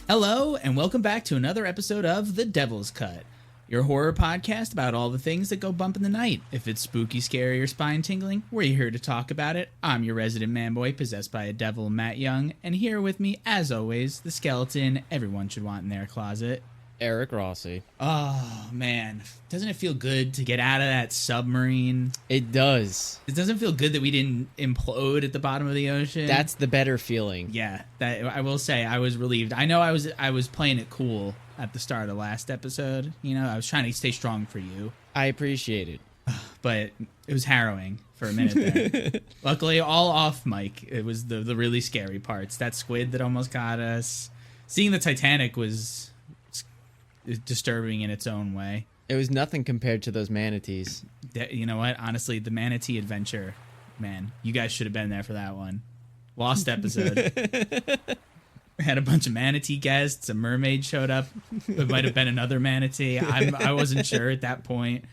Hello, and welcome back to another episode of The Devil's Cut, your horror podcast about all the things that go bump in the night. If it's spooky, scary, or spine-tingling, we're here to talk about it. I'm your resident man-boy, possessed by a devil, Matt Young, and here with me, as always, the skeleton everyone should want in their closet, Eric Rossi. Oh, man. Doesn't it feel good to get out of that submarine? It does. It doesn't feel good that we didn't implode at the bottom of the ocean. That's the better feeling. Yeah, that I will say I was relieved. I know I was playing it cool at the start of the last episode. You know, I was trying to stay strong for you. I appreciate it. But it was harrowing for a minute there. Luckily, all off mic. It was the really scary parts. That squid that almost got us. Seeing the Titanic was disturbing in its own way. It was nothing compared to those manatees. You know what? Honestly, the manatee adventure, man, you guys should have been there for that one. Lost episode. Had a bunch of manatee guests. A mermaid showed up. It might have been another manatee. I wasn't sure at that point.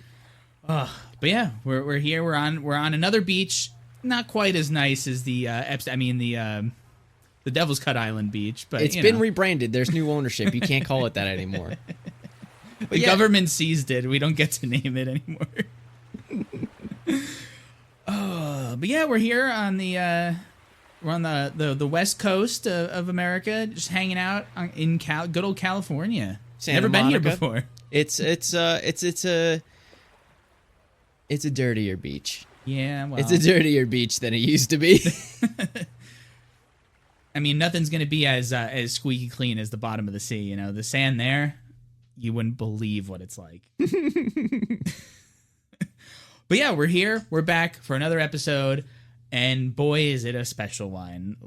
But yeah, we're here. We're on another beach. Not quite as nice as the the Devil's Cut Island beach, but it's been rebranded. There's new ownership. You can't call it that anymore. The government seized it. We don't get to name it anymore. But yeah, we're here on the west coast of America, just hanging out in good old California. Santa Never been Monica. here before. It's a dirtier beach. Yeah, well, it's a dirtier beach than it used to be. I mean, nothing's gonna be as squeaky clean as the bottom of the sea. You know, the sand there, you wouldn't believe what it's like. But yeah, we're here. We're back for another episode, and boy, is it a special one.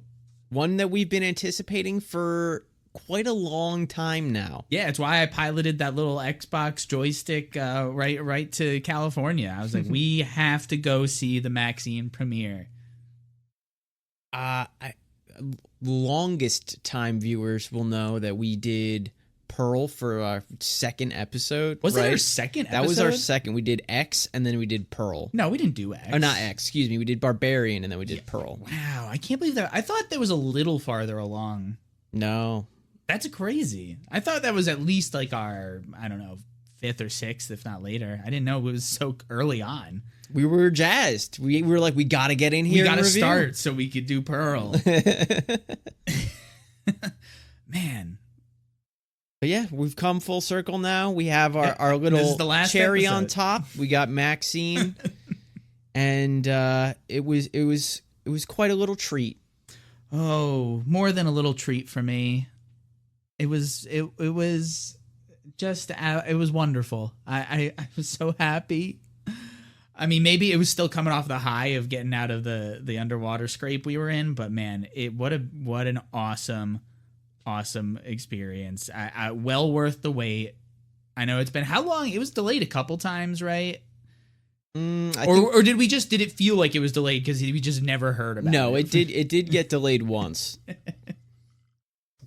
One that we've been anticipating for quite a long time now. Yeah, it's why I piloted that little Xbox joystick right to California. I was like, we have to go see the Maxxxine premiere. Longest time viewers will know that we did Pearl for our second episode. Was that our second episode? That was our second. We did X and then we did Pearl. No, we didn't do X. Oh, not X. Excuse me. We did Barbarian and then we did Pearl. Wow, I can't believe that. I thought that was a little farther along. No. That's crazy. I thought that was at least like our, I don't know, fifth or sixth, if not later. I didn't know it was so early on. We were jazzed. We were like, we got to get in here. We got to start so we could do Pearl. Man. But yeah, we've come full circle now. We have our little cherry on top. We got Maxxxine. And it was quite a little treat. Oh, more than a little treat for me. It was just it was wonderful. I was so happy. I mean, maybe it was still coming off the high of getting out of the underwater scrape we were in, but man, what an awesome experience. I well worth the wait. I know it's been how long? It was delayed a couple times, right? Or did it feel like it was delayed because we just never heard about it? No, it did get delayed once.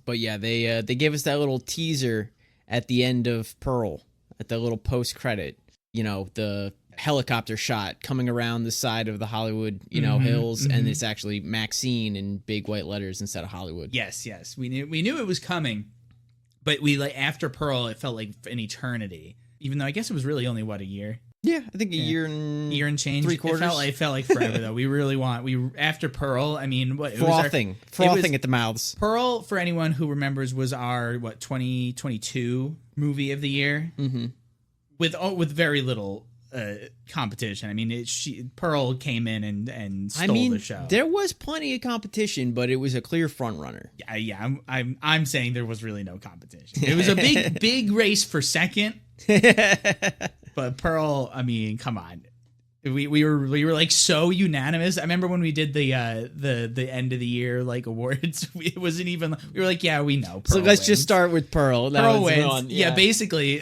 But yeah, they gave us that little teaser at the end of Pearl, at the little post credit. You know, the helicopter shot coming around the side of the Hollywood, hills, and it's actually Maxxxine in big white letters instead of Hollywood. Yes, we knew it was coming, but after Pearl, it felt like an eternity. Even though I guess it was really only a year. Yeah, I think a year and change. 3/4. It felt like forever though. We after Pearl. I mean, what frothing at the mouths. Pearl, for anyone who remembers, was our 2022 movie of the year, with very little competition. I mean, Pearl came in and stole the show. There was plenty of competition, but it was a clear front runner. Yeah. I'm saying there was really no competition. It was a big race for second. But Pearl, I mean, come on. We were like so unanimous. I remember when we did the end of the year like awards. It wasn't even. We were like, yeah, we know. Pearl let's wins. just start with Pearl. Pearl wins. Yeah, basically,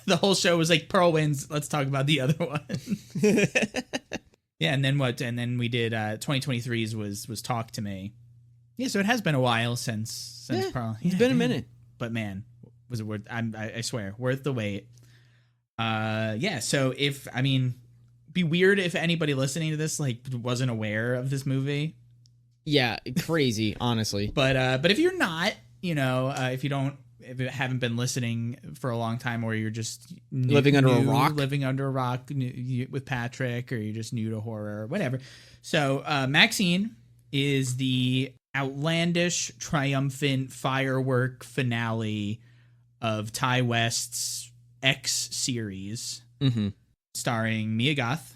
the whole show was like Pearl wins. Let's talk about the other one. Yeah, and then what? And then we did 2023's was Talk to Me. Yeah, so it has been a while since Pearl. It's been a minute, but man, was it worth? I swear, worth the wait. Yeah. So be weird if anybody listening to this like wasn't aware of this movie. Yeah, crazy, honestly. But if you're not, if you haven't been listening for a long time, or you're just living under a rock with Patrick, or you're just new to horror or whatever. So Maxxxine is the outlandish, triumphant firework finale of Ty West's X series, starring Mia Goth,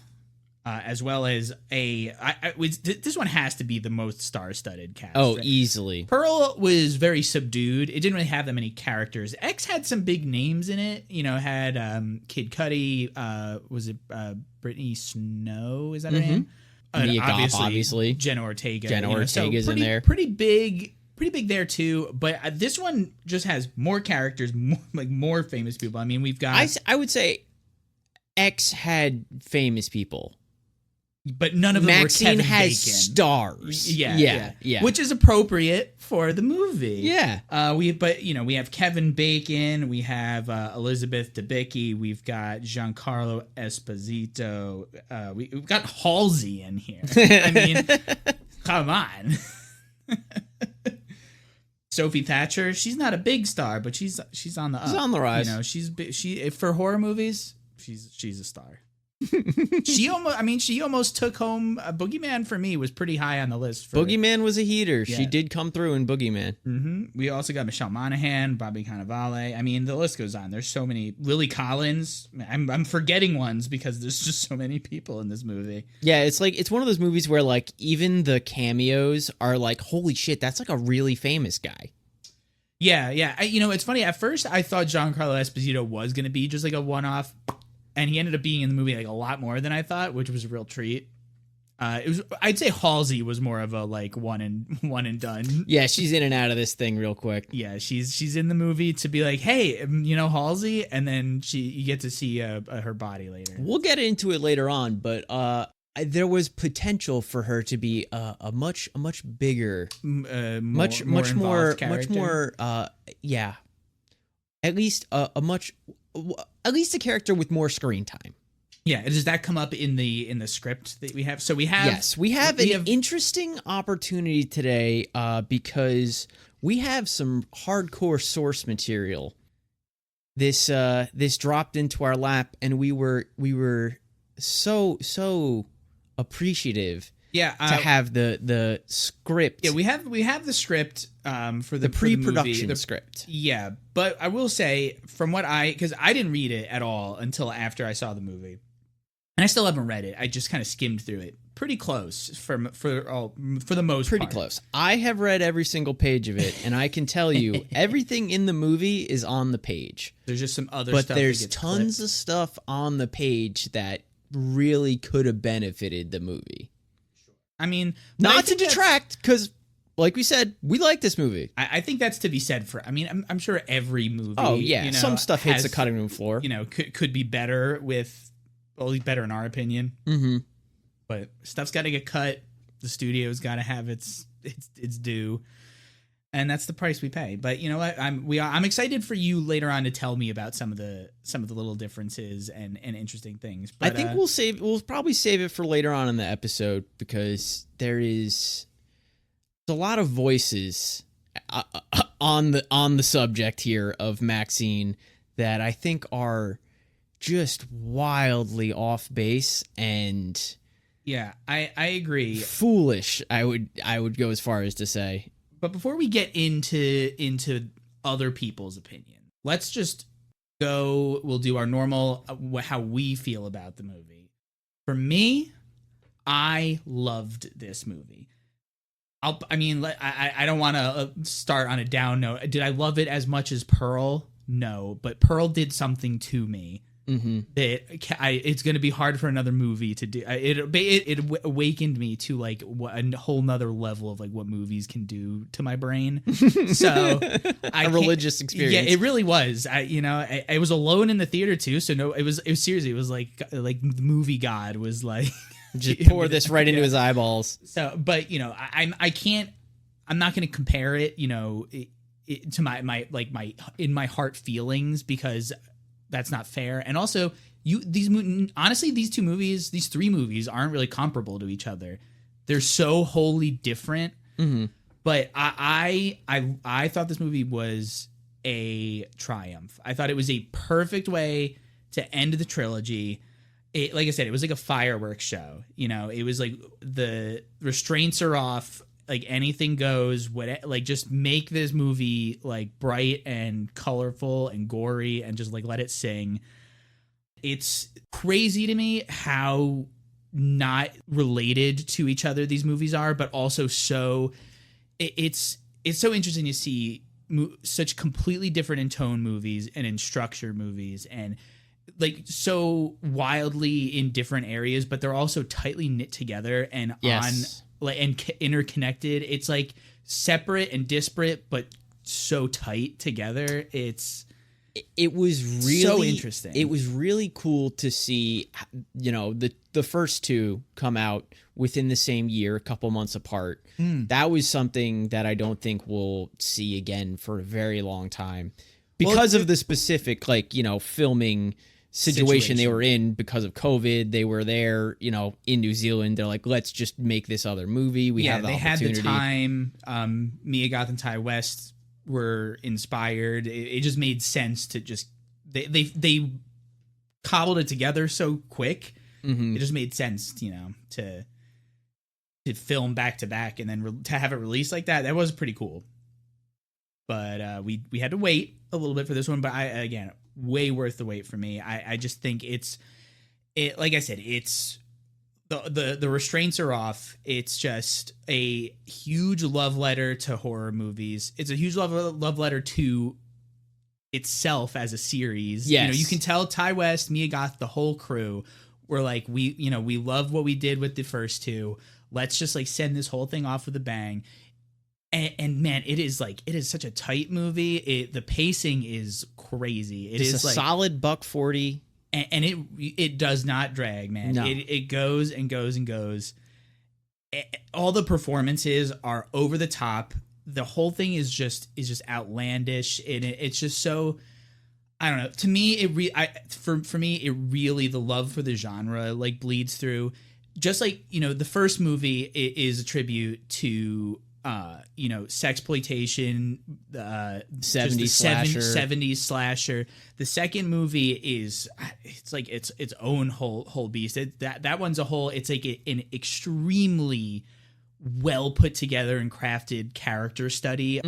as well as this one has to be the most star-studded cast. Oh, easily. Pearl was very subdued. It didn't really have that many characters. X had some big names in it. Had Kid Cudi. Was it Brittany Snow? Is that her name? Mia Goth, obviously. Jenna Ortega. Ortega's in there. Pretty big there too. But this one just has more characters, more famous people. I mean, we've got. I would say X had famous people, but none of them were Kevin Bacon. has stars. Yeah. Which is appropriate for the movie. Yeah. We have Kevin Bacon, we have Elizabeth Debicki, we've got Giancarlo Esposito, we've got Halsey in here. I mean, come on. Sophie Thatcher, she's not a big star, but she's on the up. She's on the rise. She for horror movies, she's a star. She almost took home Boogeyman. For me, was pretty high on the list. Boogeyman was a heater. Yeah. She did come through in Boogeyman. Mm-hmm. We also got Michelle Monaghan, Bobby Cannavale. I mean, the list goes on. There's so many. Lily Collins. I'm forgetting ones because there's just so many people in this movie. Yeah, it's one of those movies where even the cameos are holy shit, that's a really famous guy. Yeah. It's funny. At first, I thought Giancarlo Esposito was going to be just a one-off. And he ended up being in the movie a lot more than I thought, which was a real treat. I'd say Halsey was more of a one and done. Yeah, she's in and out of this thing real quick. Yeah, she's in the movie to be hey, Halsey, and then you get to see her body later. We'll get into it later on, but there was potential for her to be a much bigger, much more, yeah, at least at least a character with more screen time. Yeah, does that come up in the script that we have? So we have an interesting opportunity today because we have some hardcore source material. This dropped into our lap, and we were so appreciative. Yeah, to have the script. Yeah, we have the script for the pre-production script. Yeah, but I will say because I didn't read it at all until after I saw the movie, and I still haven't read it. I just kind of skimmed through it. Pretty close for the most part. Pretty close. I have read every single page of it, and I can tell you everything in the movie is on the page. There's just some other stuff, but there's tons of stuff on the page that really could have benefited the movie. I mean, not to detract, because, like we said, we like this movie. I think that's to be said for. I mean, I'm sure every movie. Oh yeah, some stuff hits the cutting room floor. Could be better better in our opinion. Mm-hmm. But stuff's got to get cut. The studio's got to have its due, and that's the price we pay. But you know what? I'm excited for you later on to tell me about some of the little differences and interesting things. But I think we'll probably save it for later on in the episode, because there's a lot of voices on the subject here of Maxxxine that I think are just wildly off base and yeah, I agree. Foolish, I would go as far as to say. But before we get into other people's opinion, let's just go. We'll do our normal how we feel about the movie. For me, I loved this movie. I don't want to start on a down note. Did I love it as much as Pearl? No, but Pearl did something to me. Mm-hmm. It's going to be hard for another movie to do. It awakened me to a whole nother level of what movies can do to my brain. So a religious experience. Yeah, it really was. I was alone in the theater too. So no, it was seriously. It was like the movie god was just pour this right into his eyeballs. So, but I can't. I'm not going to compare it. To my in my heart feelings, because that's not fair. And also, these three movies aren't really comparable to each other. They're so wholly different. Mm-hmm. But I thought this movie was a triumph. I thought it was a perfect way to end the trilogy. It, like I said, it was like a fireworks show. You know, it was like the restraints are off, like anything goes. What, like, just make this movie like bright and colorful and gory and just like let it sing. It's crazy to me how not related to each other these movies are, but also so it's so interesting to see such completely different in tone movies and in structure movies, and like so wildly in different areas, but they're also tightly knit together and Yes. on like and interconnected. It's like separate and disparate, but so tight together. It was really so interesting. It was really cool to see, you know, the first two come out within the same year, a couple months apart. That was something that I don't think we'll see again for a very long time because of the specific, like, you know, filming situation they were in because of COVID. They were there, you know, in New Zealand. They're like, let's just make this other movie. We have the opportunity. Had the time. Mia Goth and Ty West were inspired. It just made sense to just they cobbled it together so quick. It just made sense, you know, to film back to back and then to have it released like that. That was pretty cool. But we had to wait a little bit for this one. But again, way worth the wait for me. I just think it like I said, it's the restraints are off. It's just a huge love letter to horror movies. It's a huge love letter to itself as a series. Yes. You know, you can tell Ty West, Mia Goth, the whole crew were like, we love what we did with the first two. Let's just like send this whole thing off with a bang. And man, it is such a tight movie. The pacing is crazy. It is a like solid $140. And it does not drag, man. No. It goes and goes and goes. All the performances are over the top. The whole thing is just outlandish, and it's just so, I don't know. To me, for me, it really, the love for the genre like bleeds through. Just like, you know, the first movie is a tribute to you know, sexploitation, 70s slasher. 70s slasher. The second movie is it's like its own whole beast. That one's a whole. It's like an extremely well put together and crafted character study.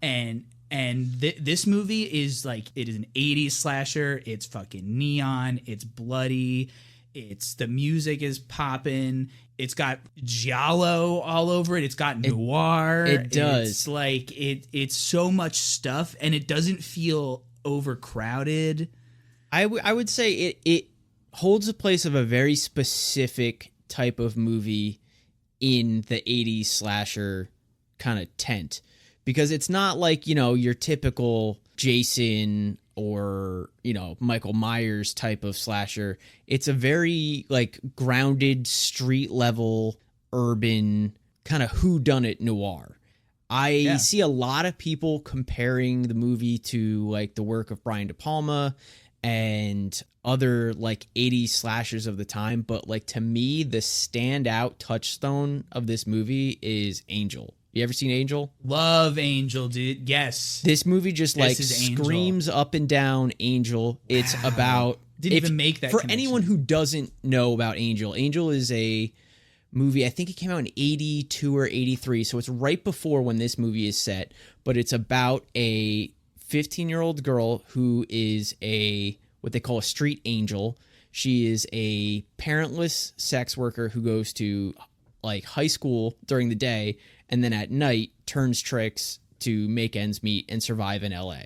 And this movie is like, it is an 80s slasher. It's fucking neon. It's bloody. The music is popping. It's got giallo all over it. It's got noir. It does. It's like it's so much stuff, and it doesn't feel overcrowded. I would say it holds a place of a very specific type of movie in the 80s slasher kind of tent, because it's not like, you know, your typical Jason or, you know, Michael Myers type of slasher. It's a very like grounded, street level, urban kind of whodunit noir. I see a lot of people comparing the movie to like the work of Brian De Palma and other like 80s slashers of the time, but like to me, the standout touchstone of this movie is Angel. You ever seen Angel? Love Angel, dude. Yes. This movie just like screams up and down Angel. It's about... Didn't even make that for connection. anyone who doesn't know about Angel, Angel is a movie, I think it came out in 82 or 83, so it's right before when this movie is set, but it's about a 15-year-old girl who is what they call a street angel. She is a parentless sex worker who goes to like high school during the day and then at night turns tricks to make ends meet and survive in LA.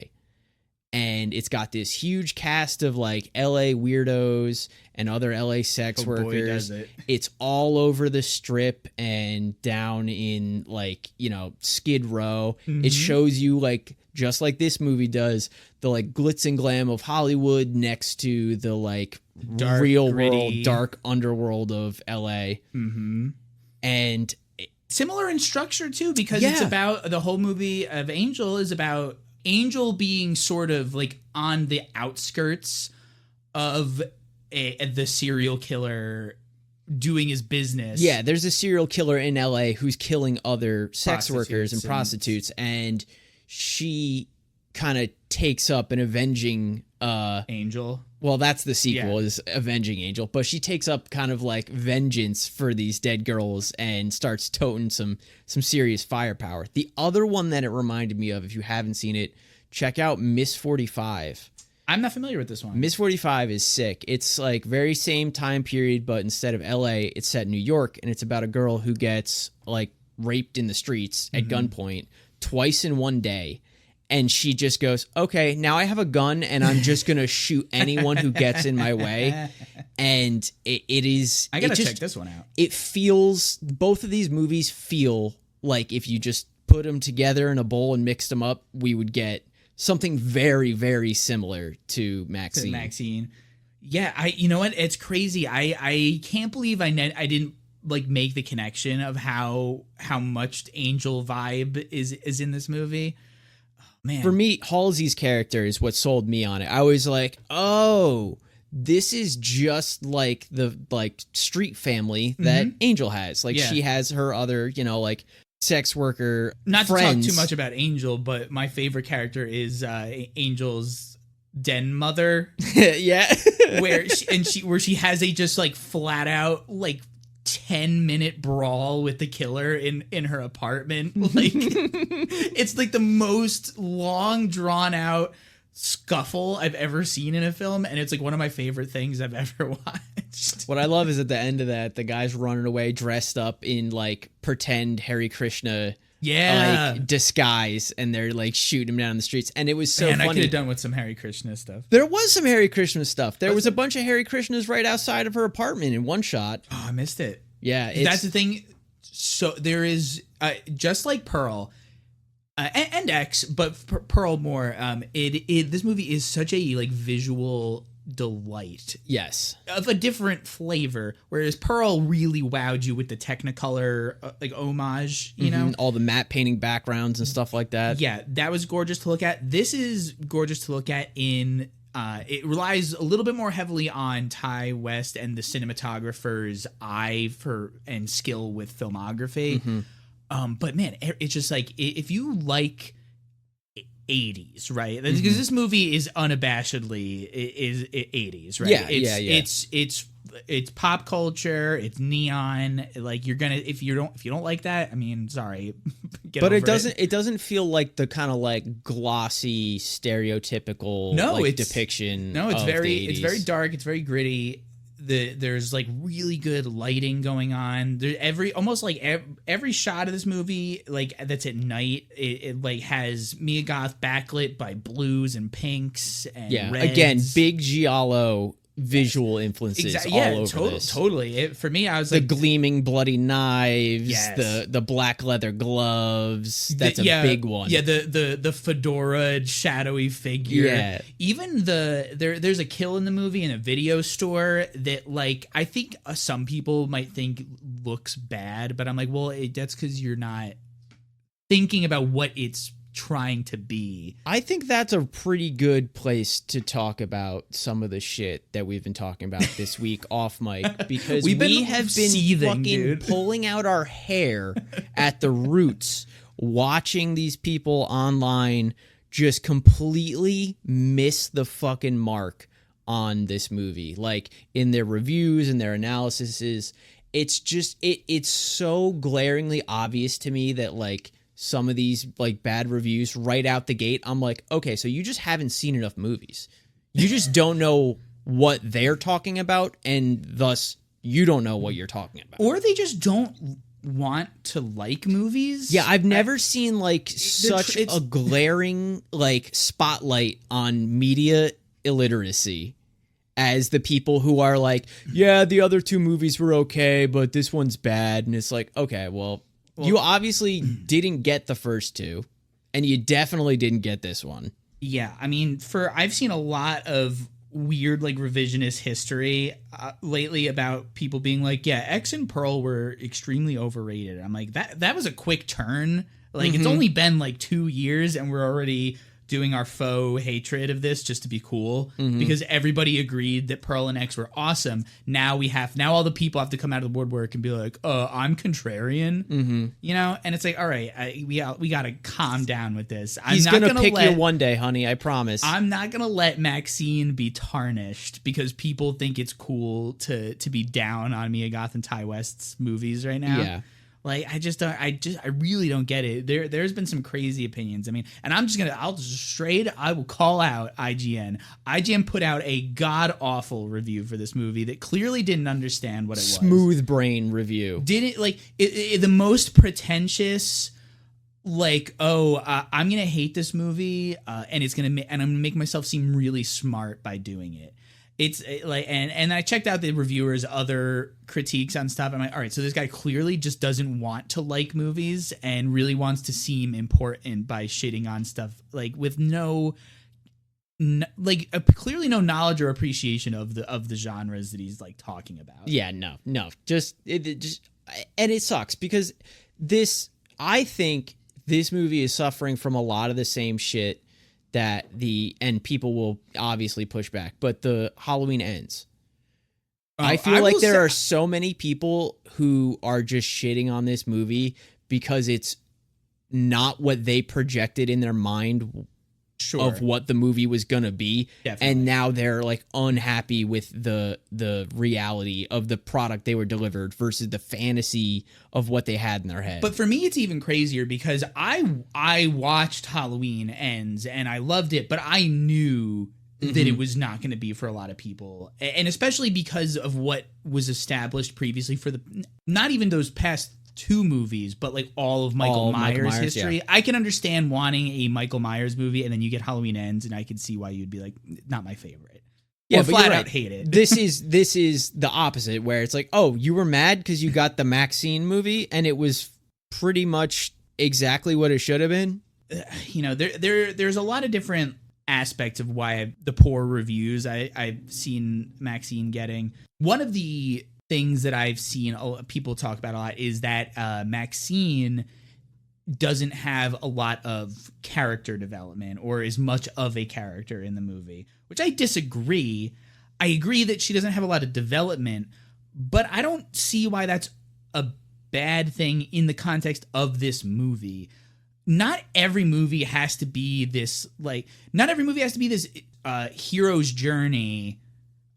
And it's got this huge cast of like LA weirdos and other LA sex workers. Boy, does it. It's all over the Strip and down in like, you know, Skid Row. It shows you like, just like this movie does, the like glitz and glam of Hollywood next to the like Dark, real gritty world, dark underworld of LA. And similar in structure too, because it's about, the whole movie of Angel is about Angel being sort of like on the outskirts of the serial killer doing his business. Yeah, there's a serial killer in LA who's killing other sex workers and prostitutes, and she kind of takes up an avenging Angel. Well, that's the sequel, is Avenging Angel, but she takes up kind of like vengeance for these dead girls and starts toting some serious firepower. The other one that it reminded me of, if you haven't seen it, check out Miss 45. I'm not familiar with this one. Miss 45 is sick. It's like very same time period, but instead of LA, it's set in New York, and it's about a girl who gets like raped in the streets at gunpoint twice in one day. And she just goes, okay, now I have a gun and I'm just going to shoot anyone who gets in my way. And it is... I got to check this one out. It feels... Both of these movies feel like if you just put them together in a bowl and mixed them up, we would get something very, very similar to Maxxxine. Yeah, you know what? It's crazy. I can't believe I didn't like make the connection of how much Angel vibe is in this movie. Man. For me, Halsey's character is what sold me on it. I was like, oh, this is just like the street family that Angel has. Like she has her other, like sex worker Not friends. to talk too much about Angel, but my favorite character is Angel's den mother. Yeah. where she has a just like flat out like 10-minute brawl with the killer in her apartment. Like it's like the most long drawn out scuffle I've ever seen in a film, and it's like one of my favorite things I've ever watched. What I love is at the end of that, the guy's running away dressed up in like pretend Hare Krishna like disguise, and they're like shooting him down the streets, and it was so funny. I could have done with some Hare Krishna stuff. There was some Hare Krishna stuff. There was a bunch of Hare Krishnas right outside of her apartment in one shot. Oh, I missed it. Yeah, that's the thing. So there is just like Pearl and X, but Pearl more. This movie is such a like visual delight. Yes, of a different flavor. Whereas Pearl really wowed you with the Technicolor like homage. You know, all the matte painting backgrounds and stuff like that. Yeah, that was gorgeous to look at. This is gorgeous to look at in. It relies a little bit more heavily on Ty West and the cinematographer's eye and skill with filmography. But man, it's just like if you like 80s, right? Because this movie is unabashedly is 80s, right? Yeah, it's pop culture, it's neon. Like you're gonna if you don't like that, I mean, sorry. But it doesn't feel like the kind of like glossy stereotypical depiction. No, it's of very the 80s. It's very dark, it's very gritty. There's like really good lighting going on. There every shot of this movie like that's at night, it like has Mia Goth backlit by blues and pinks and reds. Again, big giallo visual influences all over this. Totally. For me, I was the like gleaming bloody knives, the black leather gloves. That's a big one. Yeah, the fedora shadowy figure. Yeah. Even there's a kill in the movie in a video store that like I think some people might think looks bad, but I'm like, well, that's because you're not thinking about what it's trying to be. I think that's a pretty good place to talk about some of the shit that we've been talking about this week off mic, because we have been seething, fucking dude. Pulling out our hair at the roots, watching these people online just completely miss the fucking mark on this movie, like in their reviews and their analyses. It's just it's so glaringly obvious to me that like some of these like bad reviews right out the gate, I'm like, okay, so you just haven't seen enough movies. You just don't know what they're talking about, and thus you don't know what you're talking about. Or they just don't want to like movies. Yeah, I've never seen like such a glaring like spotlight on media illiteracy as the people who are like, yeah, the other two movies were okay, but this one's bad. And it's like, okay, well, you obviously didn't get the first two, and you definitely didn't get this one. Yeah, I mean, I've seen a lot of weird like revisionist history lately about people being like, yeah, X and Pearl were extremely overrated. I'm like, that was a quick turn. Like it's only been like 2 years, and we're already doing our faux hatred of this just to be cool because everybody agreed that Pearl and X were awesome. Now all the people have to come out of the woodwork and be like, I'm contrarian, you know? And it's like, all right, we got to calm down with this. He's going to pick you one day, honey. I promise. I'm not going to let Maxxxine be tarnished because people think it's cool to be down on Mia Goth and Ty West's movies right now. Yeah. Like, I really don't get it. There's been some crazy opinions. I mean, and I will call out IGN. IGN put out a god awful review for this movie that clearly didn't understand what it was. Smooth brain review. Didn't like the most pretentious. Like, I'm gonna hate this movie, and I'm gonna make myself seem really smart by doing it. It's like, and I checked out the reviewers' other critiques on stuff. I'm like, all right, so this guy clearly just doesn't want to like movies and really wants to seem important by shitting on stuff like with clearly no knowledge or appreciation of the genres that he's like talking about. Yeah, no, just and it sucks because I think this movie is suffering from a lot of the same shit that and people will obviously push back, but the Halloween Ends. I feel like there are so many people who are just shitting on this movie because it's not what they projected in their mind of what the movie was gonna be. Definitely. And now they're like unhappy with the reality of the product they were delivered versus the fantasy of what they had in their head. But for me, it's even crazier because I watched Halloween Ends and I loved it, but I knew that it was not going to be for a lot of people, and especially because of what was established previously for not even those past two movies, but like all of Michael Myers history. Yeah. I can understand wanting a Michael Myers movie and then you get Halloween Ends and I can see why you'd be like, not my favorite. Yeah, or flat out hate it. This is the opposite where it's like, oh, you were mad because you got the Maxxxine movie and it was pretty much exactly what it should have been. You know, there's a lot of different aspects of why the poor reviews I've seen Maxxxine getting. One of the things that I've seen people talk about a lot is that Maxxxine doesn't have a lot of character development or as much of a character in the movie, which I disagree. I agree that she doesn't have a lot of development, but I don't see why that's a bad thing in the context of this movie. Not every movie has to be this hero's journey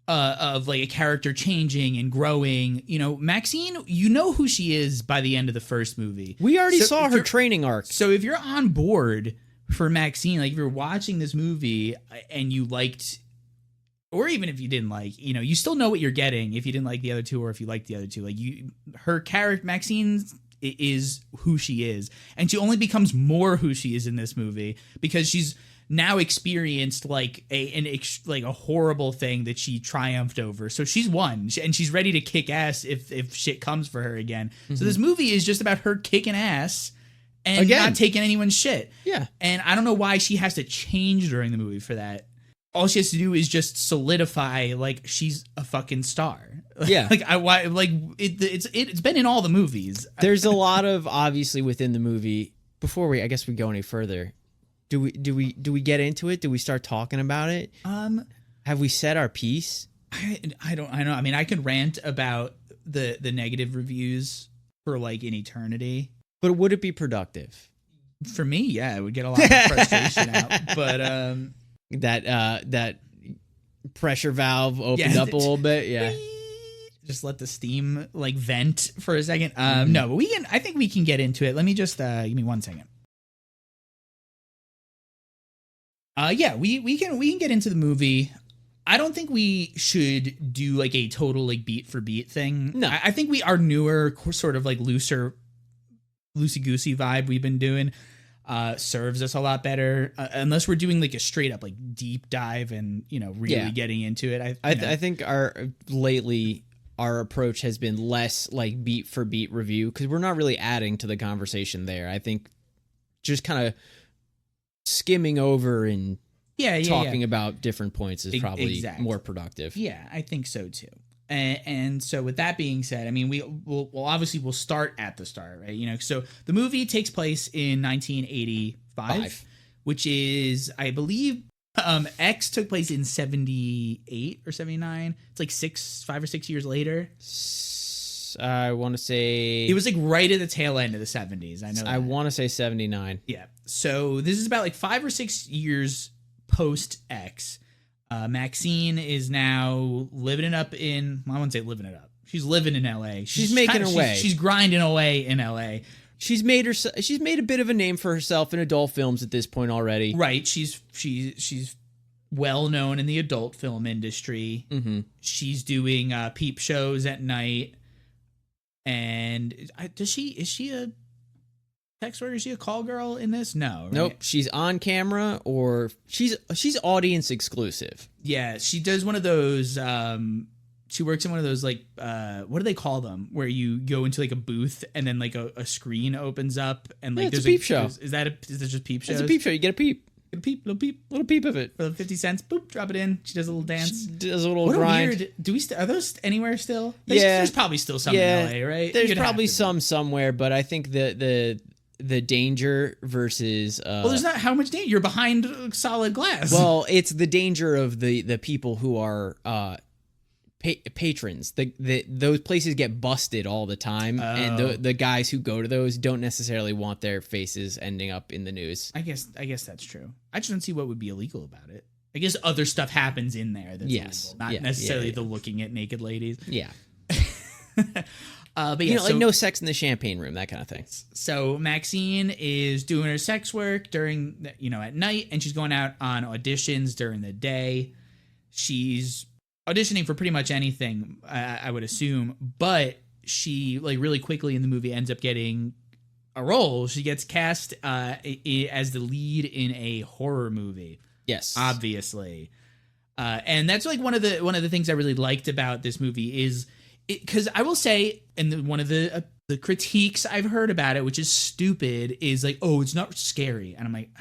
of like a character changing and growing. You know, Maxxxine, you know who she is by the end of the first movie. We already saw her training arc. So if you're on board for Maxxxine, like if you're watching this movie and you liked, or even if you didn't like, you know, you still know what you're getting if you didn't like the other two or if you liked the other two. Like her character, Maxxxine, is who she is, and she only becomes more who she is in this movie because she's now experienced like a horrible thing that she triumphed over. So she's won, and she's ready to kick ass if shit comes for her again. Mm-hmm. So this movie is just about her kicking ass and not taking anyone's shit. Yeah. And I don't know why she has to change during the movie for that. All she has to do is just solidify like she's a fucking star. Yeah. It's been in all the movies. There's a lot of obviously within the movie. Before we go any further, do we get into it? Do we start talking about it? Have we said our piece? I don't know. I mean, I could rant about the negative reviews for like an eternity. But would it be productive? For me, yeah, it would get a lot of frustration out. But that pressure valve opened up a little bit. Yeah. Just let the steam like vent for a second. No, but I think we can get into it. Let me just give me 1 second. Yeah, we can get into the movie. I don't think we should do like a total like beat for beat thing. No, I think our newer sort of like loosey goosey vibe we've been doing serves us a lot better, unless we're doing like a straight up like deep dive and really getting into it. I think our approach has been less like beat for beat review because we're not really adding to the conversation there. I think just kind of skimming over and talking about different points is probably more productive. Yeah, I think so too. And so with that being said, I mean, we'll start at the start, right? So the movie takes place in 1985, which is, I believe, X took place in 78 or 79. It's like 5 or 6 years later. I want to say it was like right at the tail end of the 70s. I know that. I want to say 79. Yeah. So this is about like 5 or 6 years post X. Maxxine is now living it up in, I wouldn't say living it up. She's living in LA. She's making her way. She's grinding away in LA. She's made a bit of a name for herself in adult films at this point already. Right. She's well known in the adult film industry. Mm-hmm. She's doing peep shows at night. And is she a sex worker? Is she a call girl in this? No. Right? Nope. She's on camera, or she's audience exclusive. Yeah, she does one of those. She works in one of those, like, what do they call them? Where you go into like a booth and then like a screen opens up and like it's there's a peep show. Is that just peep shows? It's a peep show. You get a peep. Get a peep, little peep of it for 50 cents. Boop, drop it in. She does a little dance. She does a little what grind. A weird. Do we? Are those anywhere still? Yeah, there's probably still some in LA, right? There's probably some somewhere, but I think the danger versus well, there's not how much danger. You're behind solid glass. Well, it's the danger of the people who are patrons. Those places get busted all the time, and the guys who go to those don't necessarily want their faces ending up in the news. I guess that's true. I just don't see what would be illegal about it. I guess other stuff happens in there that's illegal, not necessarily the looking at naked ladies. Yeah. But yeah, like no sex in the champagne room, that kind of thing. So Maxxine is doing her sex work during, at night, and she's going out on auditions during the day. She's auditioning for pretty much anything, I would assume, but she, like, really quickly in the movie ends up getting a role. She gets cast as the lead in a horror movie. Yes, obviously, and that's like one of the things I really liked about this movie is because I will say, and one of the critiques I've heard about it, which is stupid, is like, oh, it's not scary, and I'm like,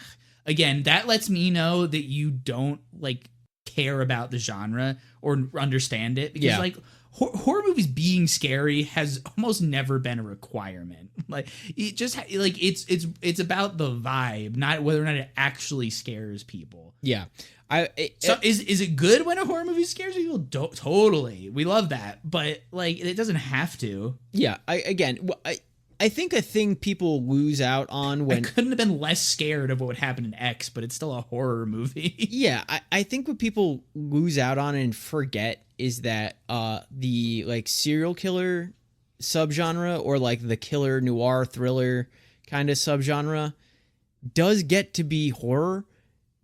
again, that lets me know that you don't like care about the genre or understand it, because like horror movies being scary has almost never been a requirement. Like, it just like it's about the vibe, not whether or not it actually scares people. Yeah. Is it good when a horror movie scares people? Totally, we love that, but like it doesn't have to. Yeah, I think a thing people lose out on when... I couldn't have been less scared of what would happen in X, but it's still a horror movie. Yeah, I think what people lose out on and forget is that the like serial killer subgenre, or like the killer noir thriller kind of subgenre, does get to be horror.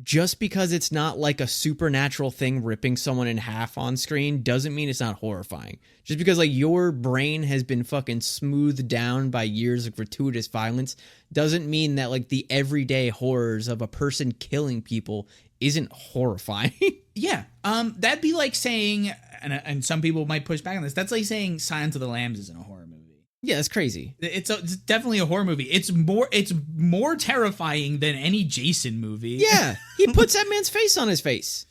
Just because it's not like a supernatural thing ripping someone in half on screen doesn't mean it's not horrifying. Just because like your brain has been fucking smoothed down by years of gratuitous violence doesn't mean that like the everyday horrors of a person killing people isn't horrifying. Yeah. That'd be like saying, and some people might push back on this, that's like saying Silence of the Lambs isn't a horror movie. Yeah, that's crazy. It's definitely a horror movie. It's more terrifying than any Jason movie. Yeah, he puts that man's face on his face.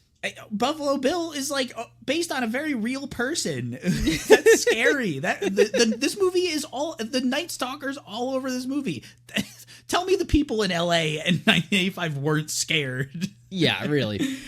Buffalo Bill is like based on a very real person. That's scary. This movie is all the Night Stalkers all over this movie. Tell me the people in LA in 1985 weren't scared. Yeah, really.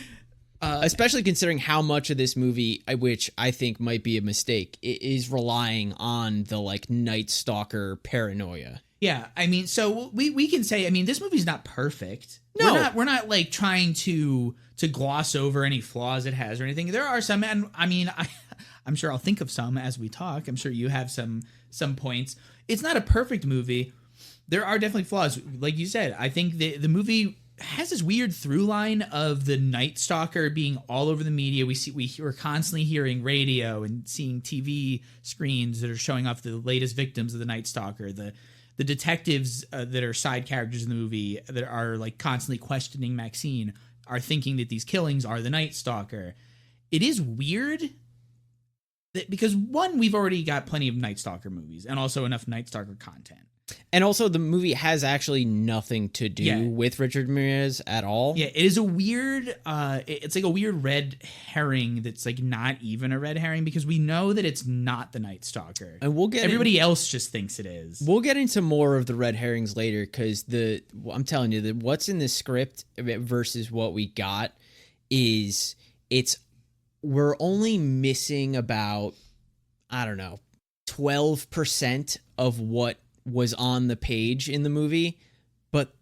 Especially considering how much of this movie, which I think might be a mistake, is relying on the like Night Stalker paranoia. Yeah, I mean, so we can say, I mean, this movie's not perfect. No, we're not like trying to gloss over any flaws it has or anything. There are some, and I mean, I'm sure I'll think of some as we talk. I'm sure you have some points. It's not a perfect movie. There are definitely flaws, like you said. I think the movie has this weird through line of the Night Stalker being all over the media. We're constantly hearing radio and seeing TV screens that are showing off the latest victims of the Night Stalker. The detectives that are side characters in the movie that are like constantly questioning Maxxine are thinking that these killings are the Night Stalker. It is weird because one, we've already got plenty of Night Stalker movies and also enough Night Stalker content. And also, the movie has actually nothing to do with Richard Ramirez at all. Yeah, it is a weird, it's like a weird red herring that's like not even a red herring, because we know that it's not the Night Stalker. And everybody else just thinks it is. We'll get into more of the red herrings later, because I'm telling you, what's in the script versus what we got is we're only missing about, I don't know, 12% of what was on the page in the movie, but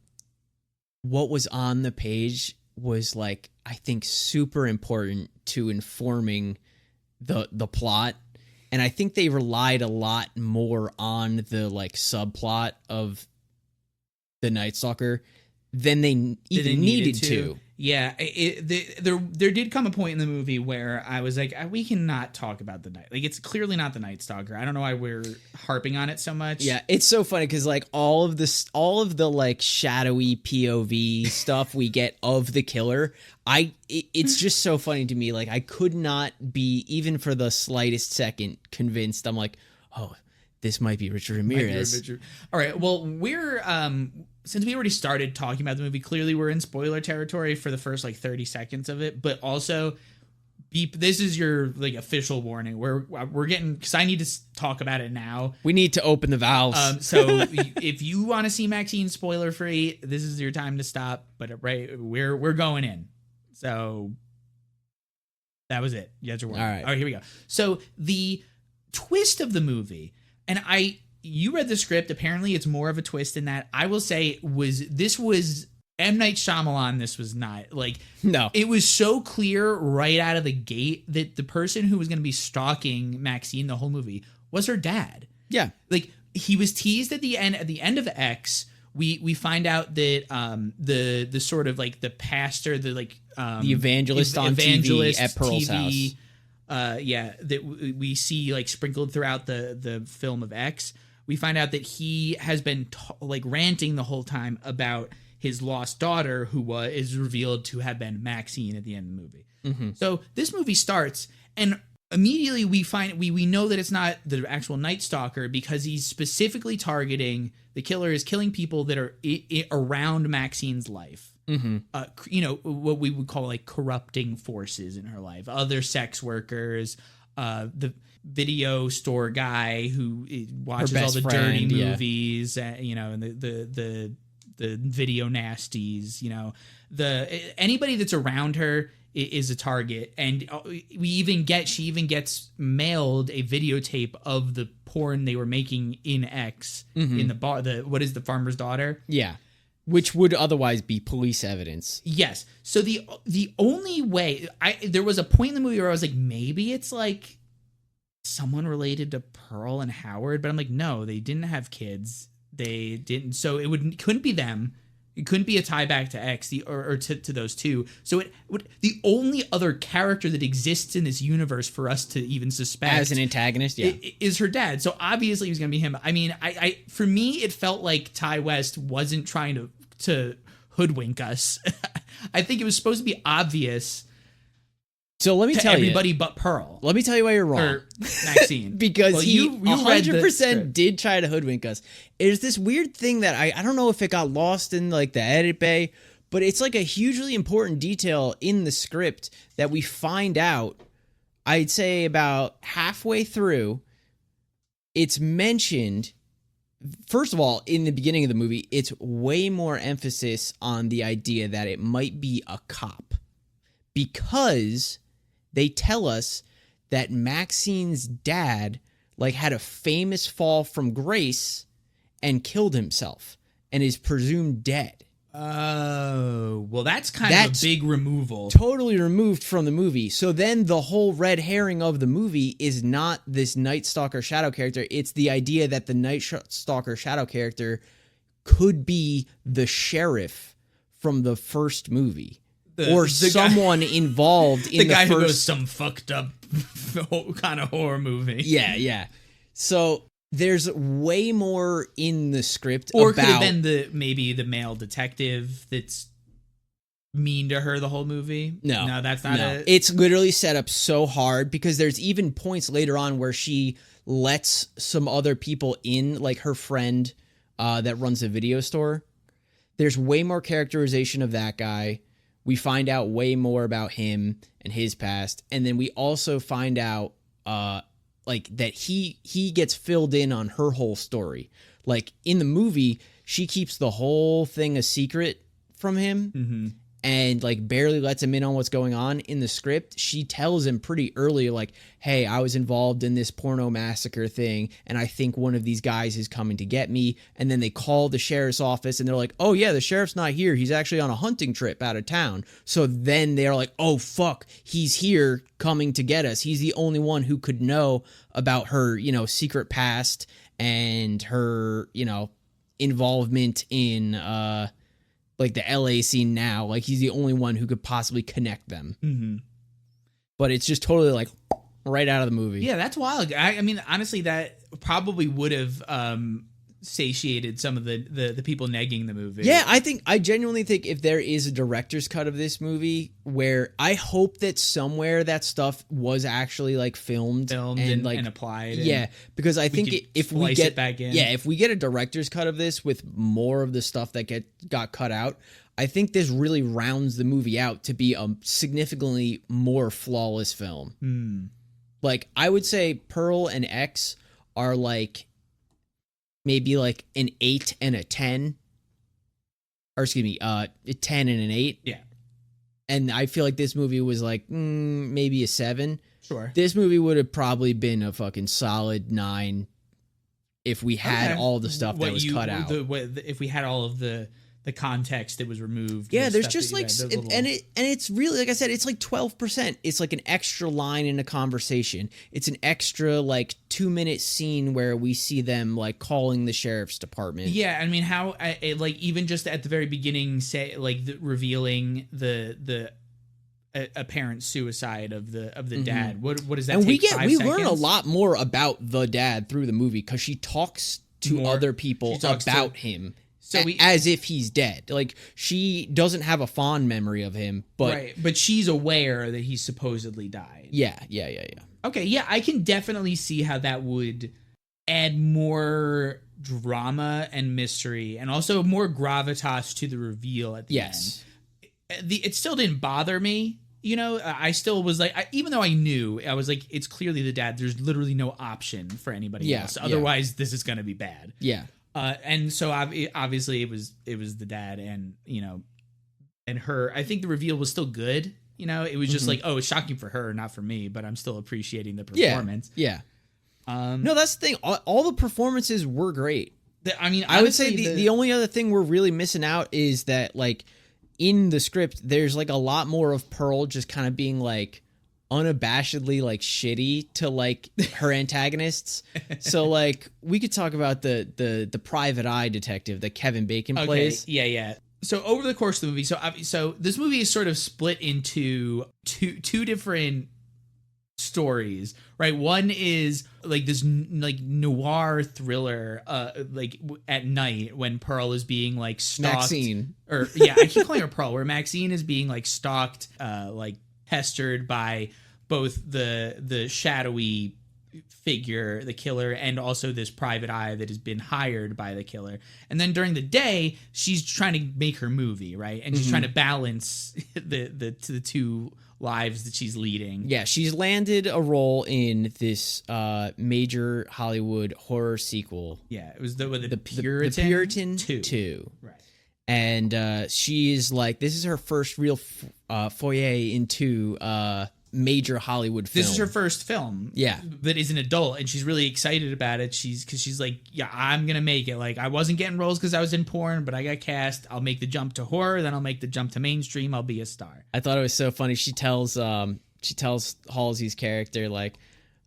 what was on the page was, like, I think super important to informing the plot, and I think they relied a lot more on the, like, subplot of the Night Stalker than they even needed to. Yeah, there did come a point in the movie where I was like, we cannot talk about the night. Like, it's clearly not the Night Stalker. I don't know why we're harping on it so much. Yeah, it's so funny because, like, all of the like shadowy POV stuff we get of the killer, it's just so funny to me. Like, I could not be, even for the slightest second, convinced. I'm like, oh, this might be Richard Ramirez. All right, well, we're since we already started talking about the movie, clearly we're in spoiler territory for the first, like, 30 seconds of it, but also this is your, like, official warning. We're getting, because I need to talk about it now. We need to open the valves. So if you want to see Maxxxine spoiler free, this is your time to stop. But we're going in. So that was it. You guys are warned. All right, here we go. So the twist of the movie, and you read the script. Apparently, it's more of a twist in that. I will say this was M. Night Shyamalan. This was not, like, no. It was so clear right out of the gate that the person who was going to be stalking Maxxxine the whole movie was her dad. Yeah, like, he was teased at the end. At the end of X, we find out that the sort of, like, the pastor, the, like, the evangelist on TV at Pearl's house. That we see, like, sprinkled throughout the film of X. We find out that he has been like ranting the whole time about his lost daughter, who is revealed to have been Maxxxine at the end of the movie. Mm-hmm. So this movie starts, and immediately we know that it's not the actual Night Stalker, because he's specifically targeting, the killer is killing people that are around Maxxine's life. Mm-hmm. What we would call, like, corrupting forces in her life, other sex workers, the video store guy who watches all the dirty movies, and the video nasties, anybody that's around her is a target. And she even gets mailed a videotape of the porn they were making in X, in the bar. What is the farmer's daughter? Yeah. Which would otherwise be police evidence. Yes. So the only way, there was a point in the movie where I was like, maybe it's, like, someone related to Pearl and Howard, but I'm like, no, they didn't have kids. They didn't. So couldn't be them. It couldn't be a tie back to X or to those two. So the only other character that exists in this universe for us to even suspect as an antagonist, is her dad. So obviously he was going to be him. I mean, I for me, it felt like Ty West wasn't trying to hoodwink us. I think it was supposed to be obvious. So let me tell everybody but Pearl. Let me tell you why you're wrong. Or Maxxxine. Because he 100% did try to hoodwink us. There's this weird thing that I don't know if it got lost in, like, the edit bay, but it's, like, a hugely important detail in the script that we find out, I'd say about halfway through. It's mentioned, first of all, in the beginning of the movie, it's way more emphasis on the idea that it might be a cop, because they tell us that Maxxine's dad, like, had a famous fall from grace and killed himself and is presumed dead. Oh, well, that's kind of a big removal. Totally removed from the movie. So then the whole red herring of the movie is not this Night Stalker shadow character. It's the idea that the Night Stalker shadow character could be the sheriff from the first movie. Someone involved in the guy first... who goes some fucked up kind of horror movie. Yeah. So there's way more in the script or could have been maybe the male detective that's mean to her the whole movie. No, that's not it. It's literally set up so hard because there's even points later on where she lets some other people in, like her friend that runs a video store. There's way more characterization of that guy. We find out way more about him and his past, and then we also find out like that he gets filled in on her whole story. Like in the movie, she keeps the whole thing a secret from him, and like barely lets him in on what's going on. In the script, she tells him pretty early, like, hey, I was involved in this porno massacre thing, and I think one of these guys is coming to get me. And then they call the sheriff's office, and they're like, oh yeah, the sheriff's not here, he's actually on a hunting trip out of town. So then they're like, oh fuck, he's here coming to get us. He's the only one who could know about her, you know, secret past and her, you know, involvement in like the LA scene now. Like he's the only one who could possibly connect them. But it's just totally like right out of the movie. Yeah, that's wild. I mean, honestly, that probably would have satiated some of the people negging the movie. Yeah, I genuinely think if there is a director's cut of this movie, where I hope that somewhere that stuff was actually like filmed and like and applied. Yeah, because I think if we get it back in. Yeah, if we get a director's cut of this with more of the stuff that got cut out, I think this really rounds the movie out to be a significantly more flawless film. Like I would say Pearl and X are like maybe like an 8 and a 10, or excuse me, a 10 and an 8. Yeah. And I feel like this movie was like maybe a 7. Sure. This movie would have probably been a fucking solid 9 if we had all the stuff that was cut out. If we had all of the context that was removed. Yeah, there's just like, and it's really, like I said, it's like 12%. It's like an extra line in a conversation. It's an extra like 2-minute scene where we see them like calling the sheriff's department. Yeah, I mean, how like even just at the very beginning, say like revealing the apparent suicide of the dad. What does that? And take, we learn a lot more about the dad through the movie because she talks to other people about him. So as if he's dead. Like, she doesn't have a fond memory of him, but... Right, but she's aware that he supposedly died. Yeah. Okay, yeah, I can definitely see how that would add more drama and mystery, and also more gravitas to the reveal at the end. It still didn't bother me, you know? I still was like... even though I knew, I was like, it's clearly the dad. There's literally no option for anybody else. Otherwise, this is going to be bad. Yeah. And so obviously it was the dad, and you know, and her. I think the reveal was still good. You know, it was just like, oh, it's shocking for her, not for me, but I'm still appreciating the performance. Yeah. No, that's the thing. All the performances were great. I mean, I would say the only other thing we're really missing out is that like in the script, there's like a lot more of Pearl just kind of being like unabashedly like shitty to like her antagonists. So like we could talk about the private eye detective that Kevin Bacon plays. Yeah. So over the course of the movie, so this movie is sort of split into two different stories, right? One is like this like noir thriller, like at night when Pearl is being like stalked. Maxxxine. Or yeah, I keep calling her Pearl, where Maxxxine is being like stalked, like pestered by both the shadowy figure, the killer, and also this private eye that has been hired by the killer. And then during the day, she's trying to make her movie, right? And she's trying to balance the two lives that she's leading. Yeah, she's landed a role in this major Hollywood horror sequel. Yeah, it was the Puritan 2. Right. And she's like, this is her first real foray into major Hollywood film. This is her first film. Yeah. That is an adult, and she's really excited about it. She's like, yeah, I'm going to make it. Like, I wasn't getting roles because I was in porn, but I got cast. I'll make the jump to horror, then I'll make the jump to mainstream. I'll be a star. I thought it was so funny. She tells Halsey's character, like,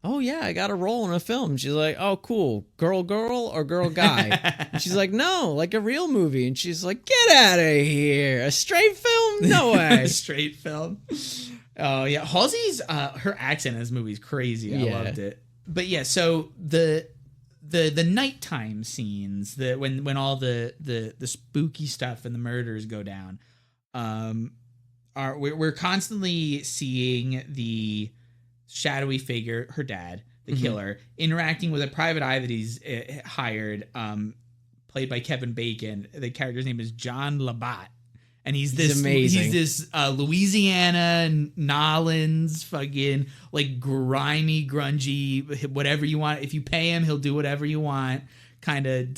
oh yeah, I got a role in a film. She's like, oh cool, girl or girl guy? And she's like, no, like a real movie. And she's like, get out of here, a straight film? No way. A straight film. Oh yeah, Halsey's her accent in this movie is crazy. I loved it. But yeah, so the nighttime scenes, when all the spooky stuff and the murders go down, we're constantly seeing the shadowy figure, her dad, the killer, interacting with a private eye that he's hired, played by Kevin Bacon. The character's name is John Labatt. And he's amazing. He's this Louisiana Nolans fucking like grimy, grungy, whatever you want. If you pay him, he'll do whatever you want. Kind of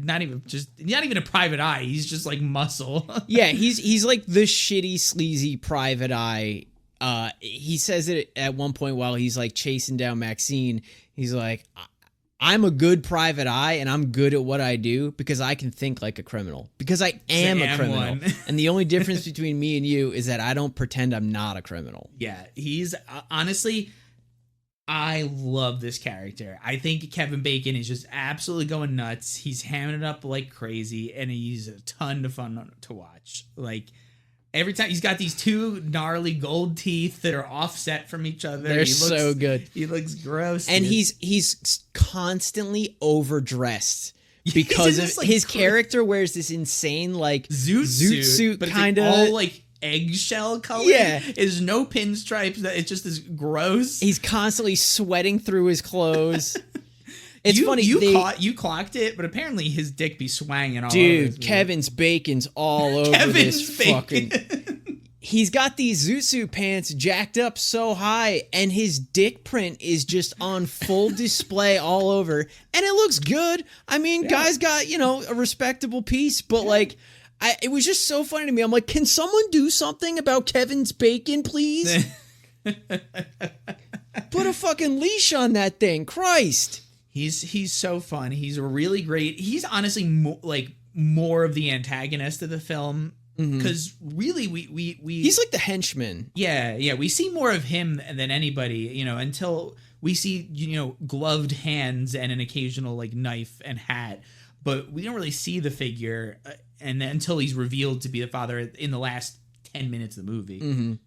not even a private eye. He's just like muscle. Yeah, he's like the shitty, sleazy private eye. He says it at one point while he's like chasing down Maxxxine. He's like, I'm a good private eye and I'm good at what I do because I can think like a criminal. Because I am a criminal. And the only difference between me and you is that I don't pretend I'm not a criminal. Yeah, he's honestly, I love this character. I think Kevin Bacon is just absolutely going nuts. He's hamming it up like crazy and he's a ton of fun to watch. Like, every time he's got these two gnarly gold teeth that are offset from each other. They're so good. He looks gross. And he's constantly overdressed because of his character wears this insane like zoot suit kind of all like eggshell color. Yeah. There's no pinstripes. It's just this gross. He's constantly sweating through his clothes. It's funny. You clocked it, but apparently his dick be swanging all over. Dude, Kevin's Bacon's all over this fucking. He's got these zoot suit pants jacked up so high, and his dick print is just on full display all over, and it looks good. I mean, guy's got, a respectable piece, but like, it was just so funny to me. I'm like, can someone do something about Kevin's Bacon, please? Put a fucking leash on that thing, Christ. He's so fun. He's really great. He's honestly more of the antagonist of the film because really we he's like the henchman. Yeah. We see more of him than anybody, until we see gloved hands and an occasional like knife and hat, but we don't really see the figure and until he's revealed to be the father in the last 10 minutes of the movie.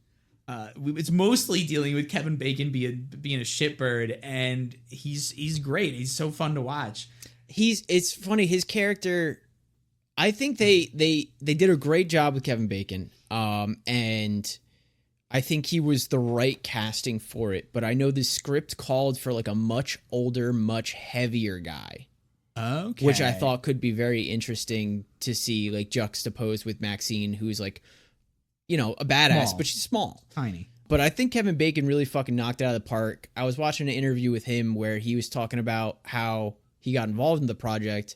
It's mostly dealing with Kevin Bacon being a shitbird, and he's great. He's so fun to watch. It's funny, his character. I think they did a great job with Kevin Bacon, and I think he was the right casting for it. But I know the script called for like a much older, much heavier guy. Okay, which I thought could be very interesting to see, like juxtaposed with Maxxxine, who's like, a badass, but she's small. Tiny. But I think Kevin Bacon really fucking knocked it out of the park. I was watching an interview with him where he was talking about how he got involved in the project.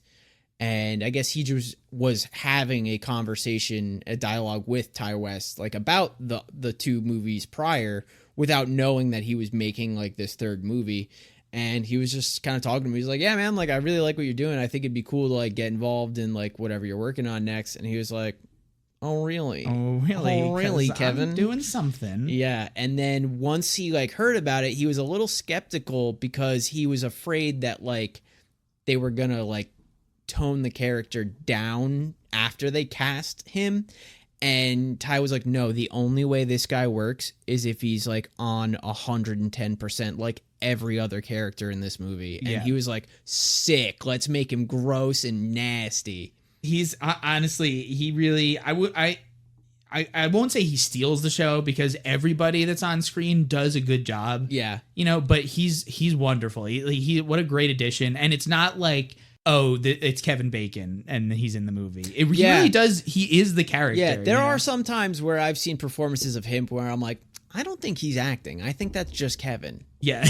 And I guess he just was having a conversation, a dialogue with Ty West, like about the two movies prior without knowing that he was making like this third movie. And he was just kind of talking to me. He's like, yeah, man, like I really like what you're doing. I think it'd be cool to like get involved in like whatever you're working on next. And he was like, Oh, really? Oh, really, Kevin? I'm doing something. Yeah. And then once he like heard about it, he was a little skeptical because he was afraid that like they were going to like tone the character down after they cast him. And Ty was like, no, the only way this guy works is if he's like on 110%, like every other character in this movie. And he was like, sick. Let's make him gross and nasty. He's honestly, he really, I won't say he steals the show because everybody that's on screen does a good job. Yeah. But he's wonderful. He what a great addition. And it's not like, it's Kevin Bacon and he's in the movie. He really does. He is the character. Yeah. There are some times where I've seen performances of him where I'm like, I don't think he's acting. I think that's just Kevin. Yeah.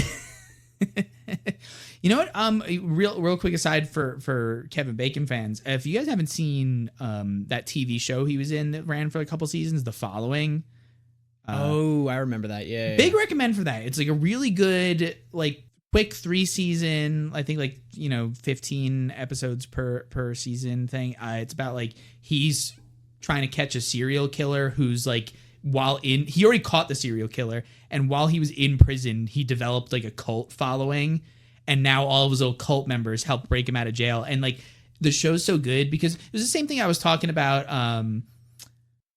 You know what? Real quick aside for Kevin Bacon fans, if you guys haven't seen that TV show he was in that ran for a couple seasons, The Following. I remember that. Yeah. Big recommend for that. It's like a really good, like quick 3-season, I think like 15 episodes per season thing. It's about like he's trying to catch a serial killer who's like he already caught the serial killer, and while he was in prison, he developed like a cult following. And now all of his old cult members help break him out of jail. And like the show's so good because it was the same thing I was talking about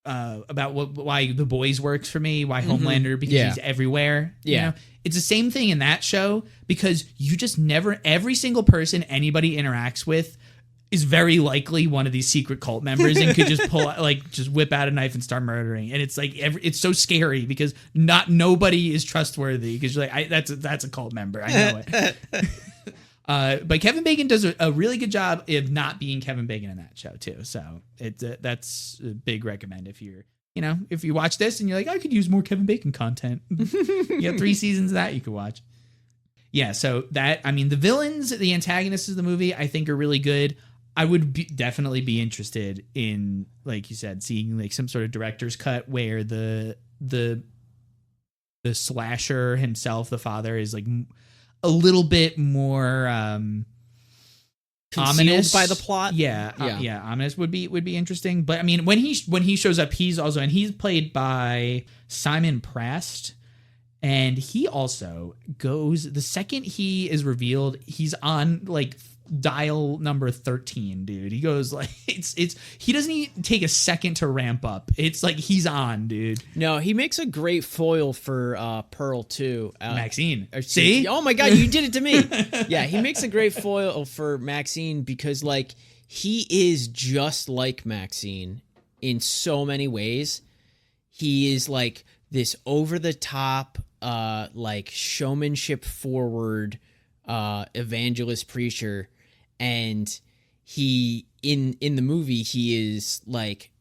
why The Boys works for me, why Homelander, because he's everywhere. Yeah. It's the same thing in that show because you just never, every single person anybody interacts with is very likely one of these secret cult members and could just just whip out a knife and start murdering. And it's like it's so scary because nobody is trustworthy because you're like, that's a cult member. I know it. But Kevin Bacon does a really good job of not being Kevin Bacon in that show too. So that's a big recommend if you watch this and you're like, I could use more Kevin Bacon content. You have 3 seasons of that you could watch. Yeah, so the villains, the antagonists of the movie, I think are really good. I would definitely be interested in, like you said, seeing like some sort of director's cut where the slasher himself, the father, is like a little bit more ominous by the plot. Yeah, ominous would be interesting. But I mean, when he shows up, he's played by Simon Prast. And he also goes, the second he is revealed, he's on like dial number 13, dude. He goes like, he doesn't even take a second to ramp up. It's like he's on, dude. No, he makes a great foil for Pearl too. Maxxxine. See? Oh my God, you did it to me. Yeah, he makes a great foil for Maxxxine because like he is just like Maxxxine in so many ways. He is like this over the top, like showmanship forward evangelist preacher, and he in the movie he is like,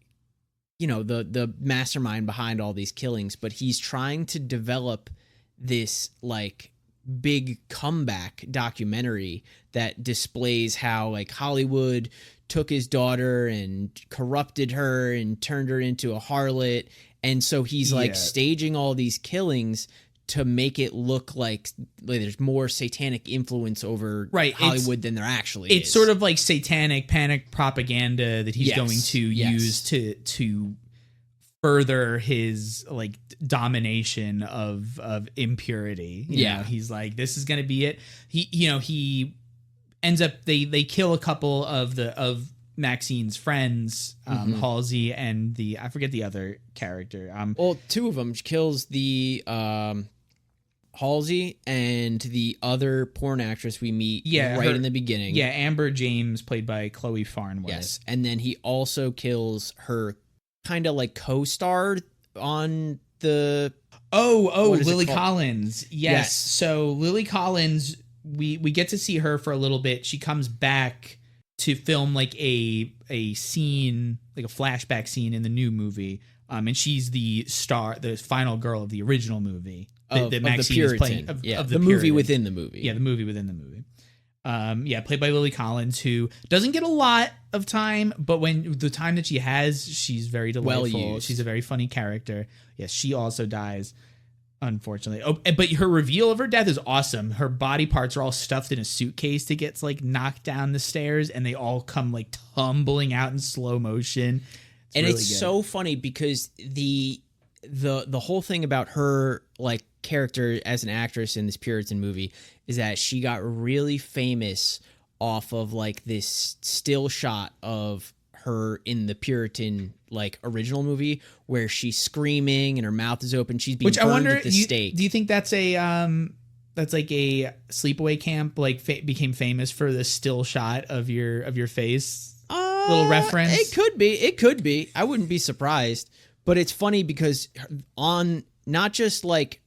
the mastermind behind all these killings, but he's trying to develop this like big comeback documentary that displays how like Hollywood took his daughter and corrupted her and turned her into a harlot. And so he's like staging all these killings to make it look like there's more satanic influence over Hollywood than there actually is. It's sort of like satanic panic propaganda that he's going to use to further his like domination of impurity. You know, he's like, this is going to be it. He ends up they kill a couple of Maxxine's friends, Halsey and I forget the other character. Well, 2 of them kills the Halsey and the other porn actress we meet in the beginning. Yeah, Amber James, played by Chloe Farnworth. Yes, and then he also kills her kind of like co-star on the... Lily Collins. Yes. So Lily Collins, we get to see her for a little bit. She comes back to film like a scene, like a flashback scene in the new movie. And she's the final girl of the original movie. Of the Puritan. The movie within the movie. Yeah, the movie within the movie. Played by Lily Collins, who doesn't get a lot of time, but when the time that she has, she's very delightful. Well used. She's a very funny character. Yes, she also dies, unfortunately. But her reveal of her death is awesome. Her body parts are all stuffed in a suitcase that gets like knocked down the stairs, and they all come like tumbling out in slow motion. It's so funny because the whole thing about her like character as an actress in this Puritan movie is that she got really famous off of like this still shot of her in the Puritan like original movie where she's screaming and her mouth is open. She's being burned at the stake. Do you think that's that's like a sleepaway camp became famous for the still shot of your face? Little reference. It could be. I wouldn't be surprised. But it's funny because on not just like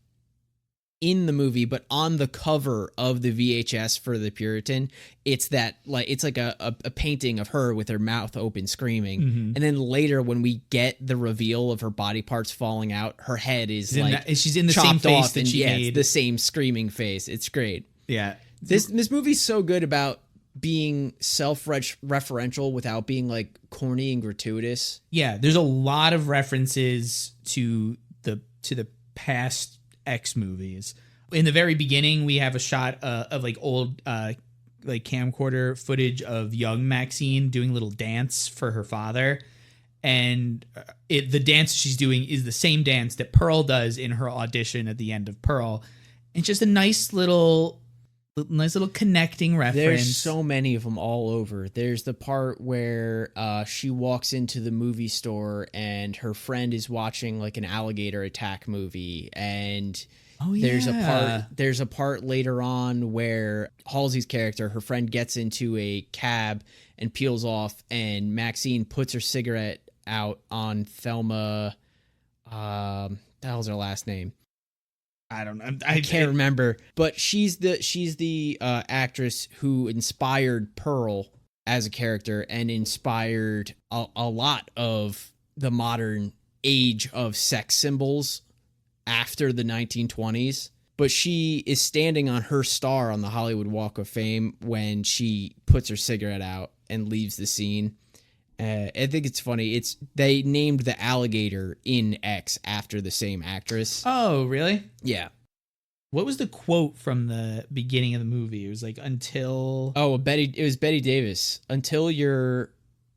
in the movie, but on the cover of the VHS for the Puritan, it's like a painting of her with her mouth open screaming. Mm-hmm. And then later when we get the reveal of her body parts falling out, her head is she's in the same face that she made. It's the same screaming face. It's great. Yeah. This movie's so good about being self-referential without being like corny and gratuitous. Yeah, there's a lot of references to the past X movies. In the very beginning, we have a shot of like old like camcorder footage of young Maxxxine doing a little dance for her father, and the dance she's doing is the same dance that Pearl does in her audition at the end of Pearl. It's just a nice little Nice little connecting reference. There's so many of them all over. There's the part where she walks into the movie store and her friend is watching like an alligator attack movie, and there's a part later on where Halsey's character, her friend, gets into a cab and peels off, and Maxxine puts her cigarette out on Thelma. The hell's her last name? I don't know. I can't remember, but she's the actress who inspired Pearl as a character and inspired a lot of the modern age of sex symbols after the 1920s. But she is standing on her star on the Hollywood Walk of Fame when she puts her cigarette out and leaves the scene. I think it's funny. They named the alligator in X after the same actress. Oh, really? Yeah. What was the quote from the beginning of the movie? It was like, until... Oh, it was Betty Davis. Until you're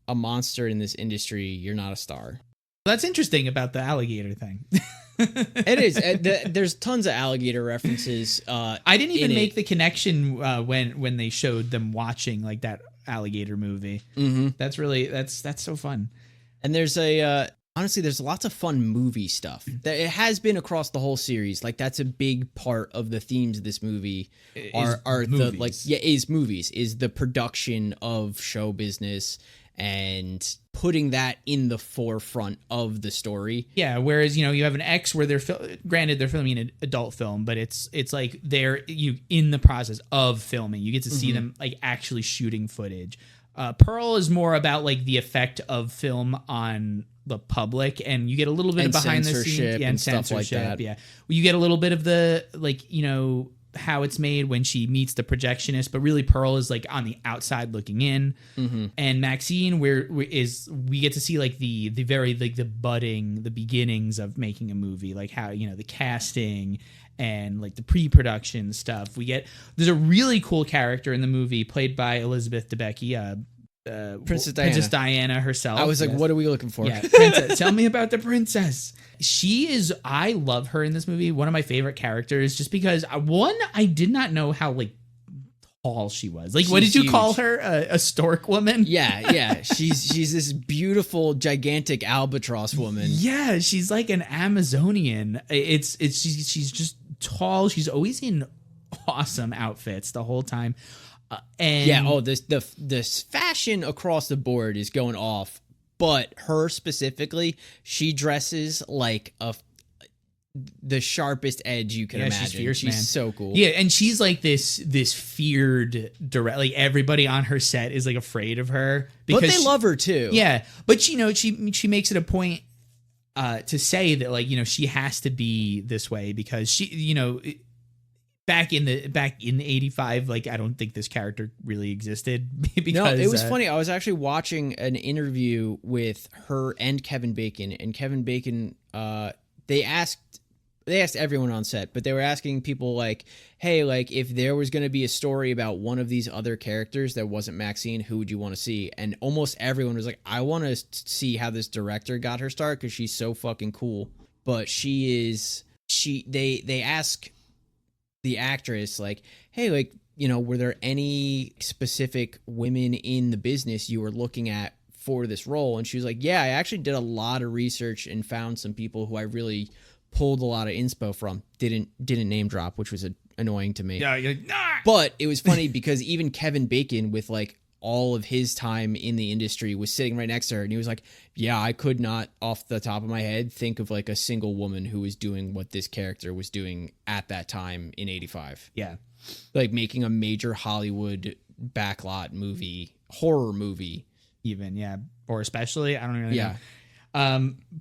a monster in this industry, you're not a star. That's interesting about the alligator thing. It is. There's tons of alligator references. I didn't even make the connection when they showed them watching like that alligator movie. Mm-hmm. That's so fun. And there's honestly, there's lots of fun movie stuff. It has been across the whole series. Like that's a big part of the themes of this movie are movies. is the production of show business and putting that in the forefront of the story. Yeah, whereas you have an X where they're filming an adult film, but it's like you in the process of filming. You get to see them like actually shooting footage. Pearl is more about like the effect of film on the public, and you get a little bit of behind the scenes and stuff like that. Yeah, you get a little bit of the how it's made when she meets the projectionist, but really Pearl is like on the outside looking in. Mm-hmm. And Maxxine we get to see like the very like the beginnings of making a movie, like how the casting and like the pre-production stuff. There's a really cool character in the movie played by Elizabeth Debicki, Princess Diana herself. I was like, what are we looking for? Yeah, princess. Tell me about the princess. I love her in this movie. One of my favorite characters, just because I did not know how like tall she was. Like, what did you call her? A stork woman? Yeah. She's this beautiful, gigantic albatross woman. Yeah, she's like an Amazonian. She's just tall. She's always in awesome outfits the whole time. And this fashion across the board is going off, but her specifically, she dresses like the sharpest edge you can imagine. She's fierce, man. She's so cool. Yeah, and she's like this feared direct. Like everybody on her set is like afraid of her because but they love her too. Yeah, but she makes it a point to say that like she has to be this way because she Back in the 85, like I don't think this character really existed. Because, no, it was funny. I was actually watching an interview with her and Kevin Bacon, and Kevin Bacon, they asked everyone on set, but they were asking people like, hey, like if there was going to be a story about one of these other characters that wasn't Maxxine, who would you want to see? And almost everyone was like, I want to see how this director got her start because she's so fucking cool. But they ask the actress like, hey, like were there any specific women in the business you were looking at for this role? And she was like, yeah, I actually did a lot of research and found some people who I really pulled a lot of inspo from. Didn't name drop, which was annoying to me. Yeah, you're like, nah! But it was funny because even Kevin Bacon, with like all of his time in the industry, was sitting right next to her, and he was like, yeah, I could not off the top of my head think of like a single woman who was doing what this character was doing at that time in 85. Yeah, like making a major Hollywood backlot movie, horror movie even. Yeah, or especially, I don't really know.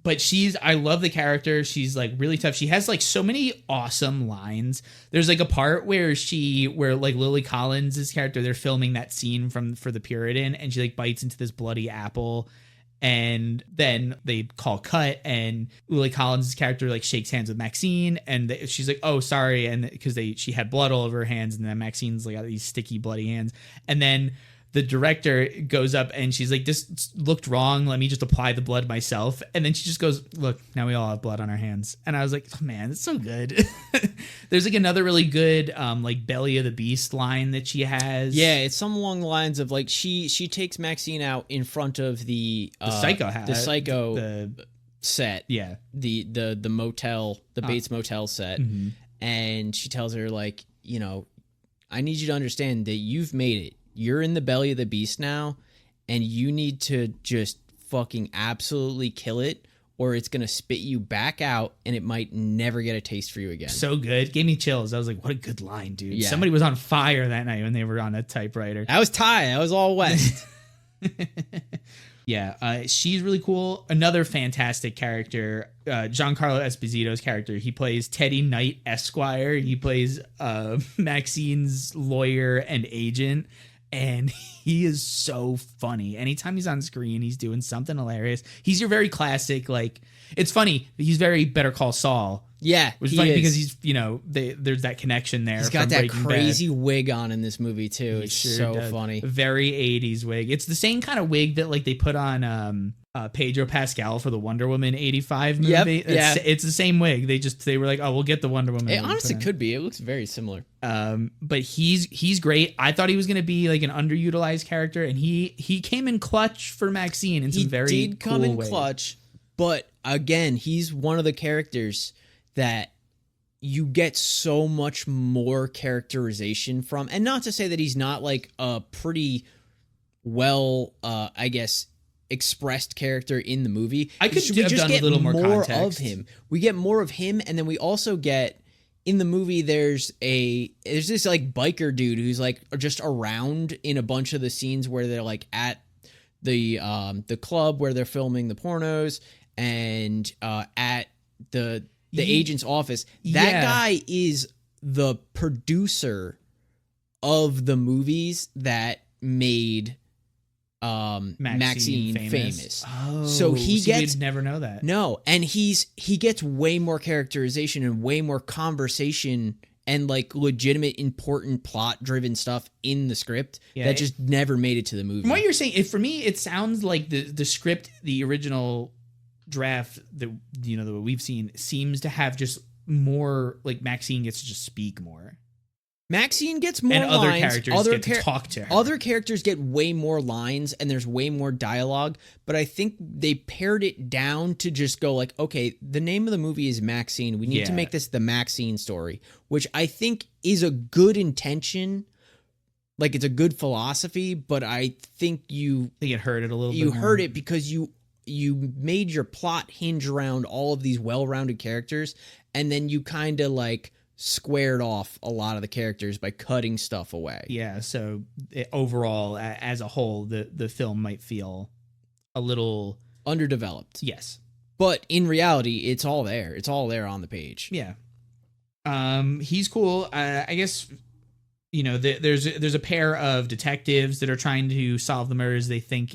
But I love the character. She's like really tough. She has like so many awesome lines. There's like a part where like Lily Collins' character, they're filming that scene for the Puritan, and she like bites into this bloody apple, and then they call cut, and Lily Collins' character like shakes hands with Maxxine, and she's like, oh, sorry. And because she had blood all over her hands, and then Maxxine's like got these sticky bloody hands. And then the director goes up and she's like, this looked wrong. Let me just apply the blood myself. And then she just goes, look, now we all have blood on our hands. And I was like, oh, man, it's so good. There's like another really good like belly of the beast line that she has. Yeah, it's some along the lines of like she takes Maxxine out in front of the psycho hat. The psycho set. Yeah. The motel, the Bates Motel set. Mm-hmm. And she tells her, like, you know, I need you to understand that you've made it. You're in the belly of the beast now, and you need to just fucking absolutely kill it, or it's going to spit you back out, and it might never get a taste for you again. So good. Gave me chills. I was like, what a good line, dude. Yeah. Somebody was on fire that night when they were on that typewriter. That was Ty. That was all West. Yeah, she's really cool. Another fantastic character, Giancarlo Esposito's character. He plays Teddy Knight Esquire. He plays Maxxine's lawyer and agent, and he is so funny. Anytime he's on screen, he's doing something hilarious. He's your very classic, like, it's funny. He's very Better Call Saul. Yeah, which is funny because he's, you know, there's that connection there. He's got that crazy wig on in this movie too. It's sure so does. funny. Very 80s wig. It's the same kind of wig that like they put on Pedro Pascal for the Wonder Woman 85 movie. Yep, It's the same wig. They were like, oh, we'll get the Wonder Woman. It honestly could be. It looks very similar. But he's great. I thought he was going to be like an underutilized character, and he came in clutch for Maxxine in some very cool ways. He did come in clutch, but again, he's one of the characters that you get so much more characterization from. And not to say that he's not like a pretty well, I guess, expressed character in the movie. I could have done a little more context. Of him. We get more of him, and then we also get in the movie there's this like biker dude who's like just around in a bunch of the scenes where they're like at the club where they're filming the pornos, and at the agent's office. That guy is the producer of the movies that made Maxxine famous. Oh, so we'd never know that. No, and he gets way more characterization and way more conversation and like legitimate, important, plot-driven stuff in the script that just never made it to the movie. From what you're saying, for me, it sounds like the script, the original draft that that we've seen seems to have just more like Maxxine gets to just speak more. Maxxine gets more and lines. Other characters get to talk to her. Other characters get way more lines and there's way more dialogue, but I think they pared it down to just go like, okay, the name of the movie is Maxxine. We need to make this the Maxxine story, which I think is a good intention. Like, it's a good philosophy, but I think it hurt it a little bit. You hurt it because you made your plot hinge around all of these well-rounded characters, and then you kind of like squared off a lot of the characters by cutting stuff away. Yeah, so overall, as a whole, the film might feel a little underdeveloped. Yes. But in reality, it's all there. It's all there on the page. Yeah. He's cool. I guess, there's a pair of detectives that are trying to solve the murders. They think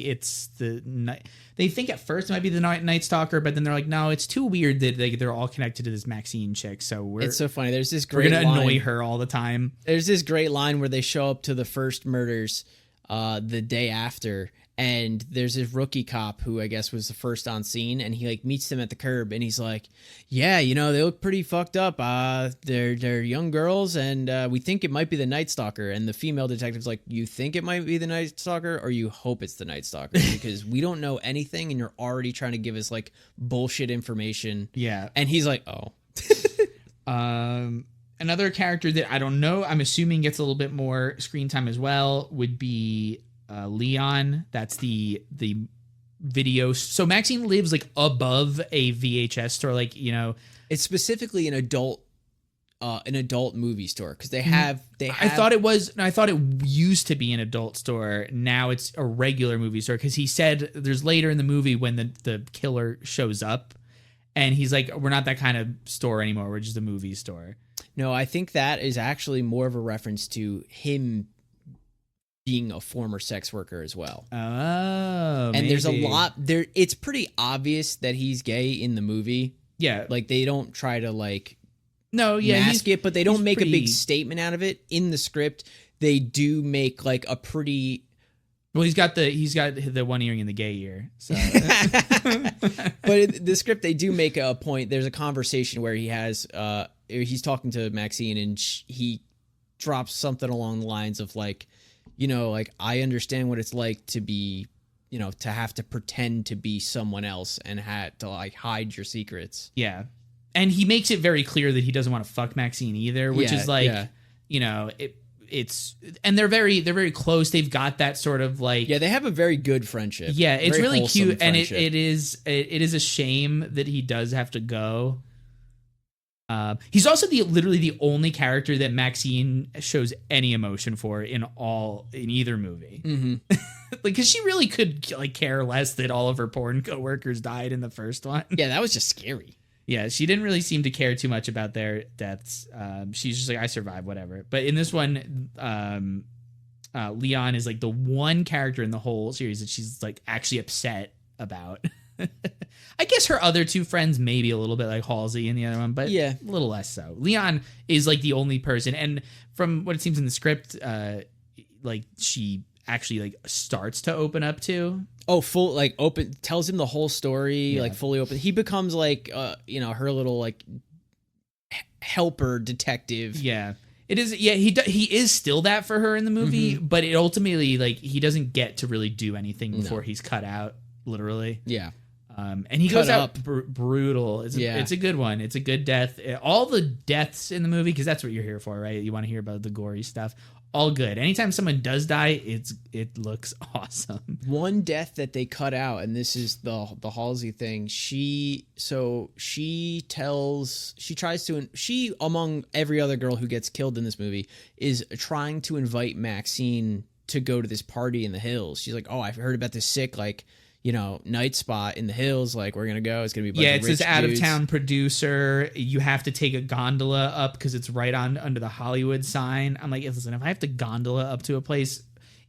they think at first it might be the Night Stalker, but then they're like, no, it's too weird that they're all connected to this Maxxine chick. So it's so funny. There's this great we're gonna annoy her all the time. There's this great line where they show up to the first murders the day after, and there's this rookie cop who I guess was the first on scene, and he like meets them at the curb, and he's like, yeah, they look pretty fucked up. They're young girls, and we think it might be the Night Stalker. And the female detective's like, you think it might be the Night Stalker, or you hope it's the Night Stalker? Because we don't know anything, and you're already trying to give us like bullshit information. Yeah. And he's like, oh. Another character that I don't know, I'm assuming gets a little bit more screen time as well, would be Leon. That's the video. So Maxxine lives like above a VHS store, like it's specifically an adult movie store because they have. I thought it used to be an adult store. Now it's a regular movie store because he said there's later in the movie when the killer shows up, and he's like, we're not that kind of store anymore. We're just a movie store. No, I think that is actually more of a reference to him being a former sex worker as well. Oh, and maybe. There's a lot there. It's pretty obvious that he's gay in the movie. Yeah, like they don't try to mask it, but they don't make a big statement out of it in the script. They do make like a pretty Well, he's got the one earring in the gay ear. So. But in the script, they do make a point. There's a conversation where he's talking to Maxxine, and he drops something along the lines of like, like, I understand what it's like to be, to have to pretend to be someone else and had to like hide your secrets. Yeah. And he makes it very clear that he doesn't want to fuck Maxxine either, which is like, it's and they're very close. They've got that sort of like, they have a very good friendship. Yeah, it's very really cute, and friendship. it is a shame that he does have to go. He's also literally the only character that Maxxine shows any emotion for in either movie. Mm-hmm. Like, because she really could like care less that all of her porn coworkers died in the first one. Yeah, that was just scary. Yeah, she didn't really seem to care too much about their deaths. She's just like, I survived, whatever. But in this one, Leon is like the one character in the whole series that she's like actually upset about. I guess her other two friends maybe a little bit like Halsey in the other one, but a little less so. Leon is like the only person, and from what it seems in the script, like she actually like starts to open up to. Oh, full like open tells him the whole story, like fully open. He becomes like her little like helper detective. Yeah. It is, he is still that for her in the movie, but it ultimately like he doesn't get to really do anything before he's cut out, literally. Yeah. And he goes out brutal. It's a good one. It's a good death. All the deaths in the movie, because that's what you're here for, right? You want to hear about the gory stuff. All good. Anytime someone does die, it looks awesome. One death that they cut out, and this is the Halsey thing. She among every other girl who gets killed in this movie is trying to invite Maxxine to go to this party in the hills. She's like, oh, I've heard about this sick night spot in the hills, like we're gonna go. It's gonna be it's this out of town producer. You have to take a gondola up because it's right under the Hollywood sign. I'm like, listen, if I have to gondola up to a place,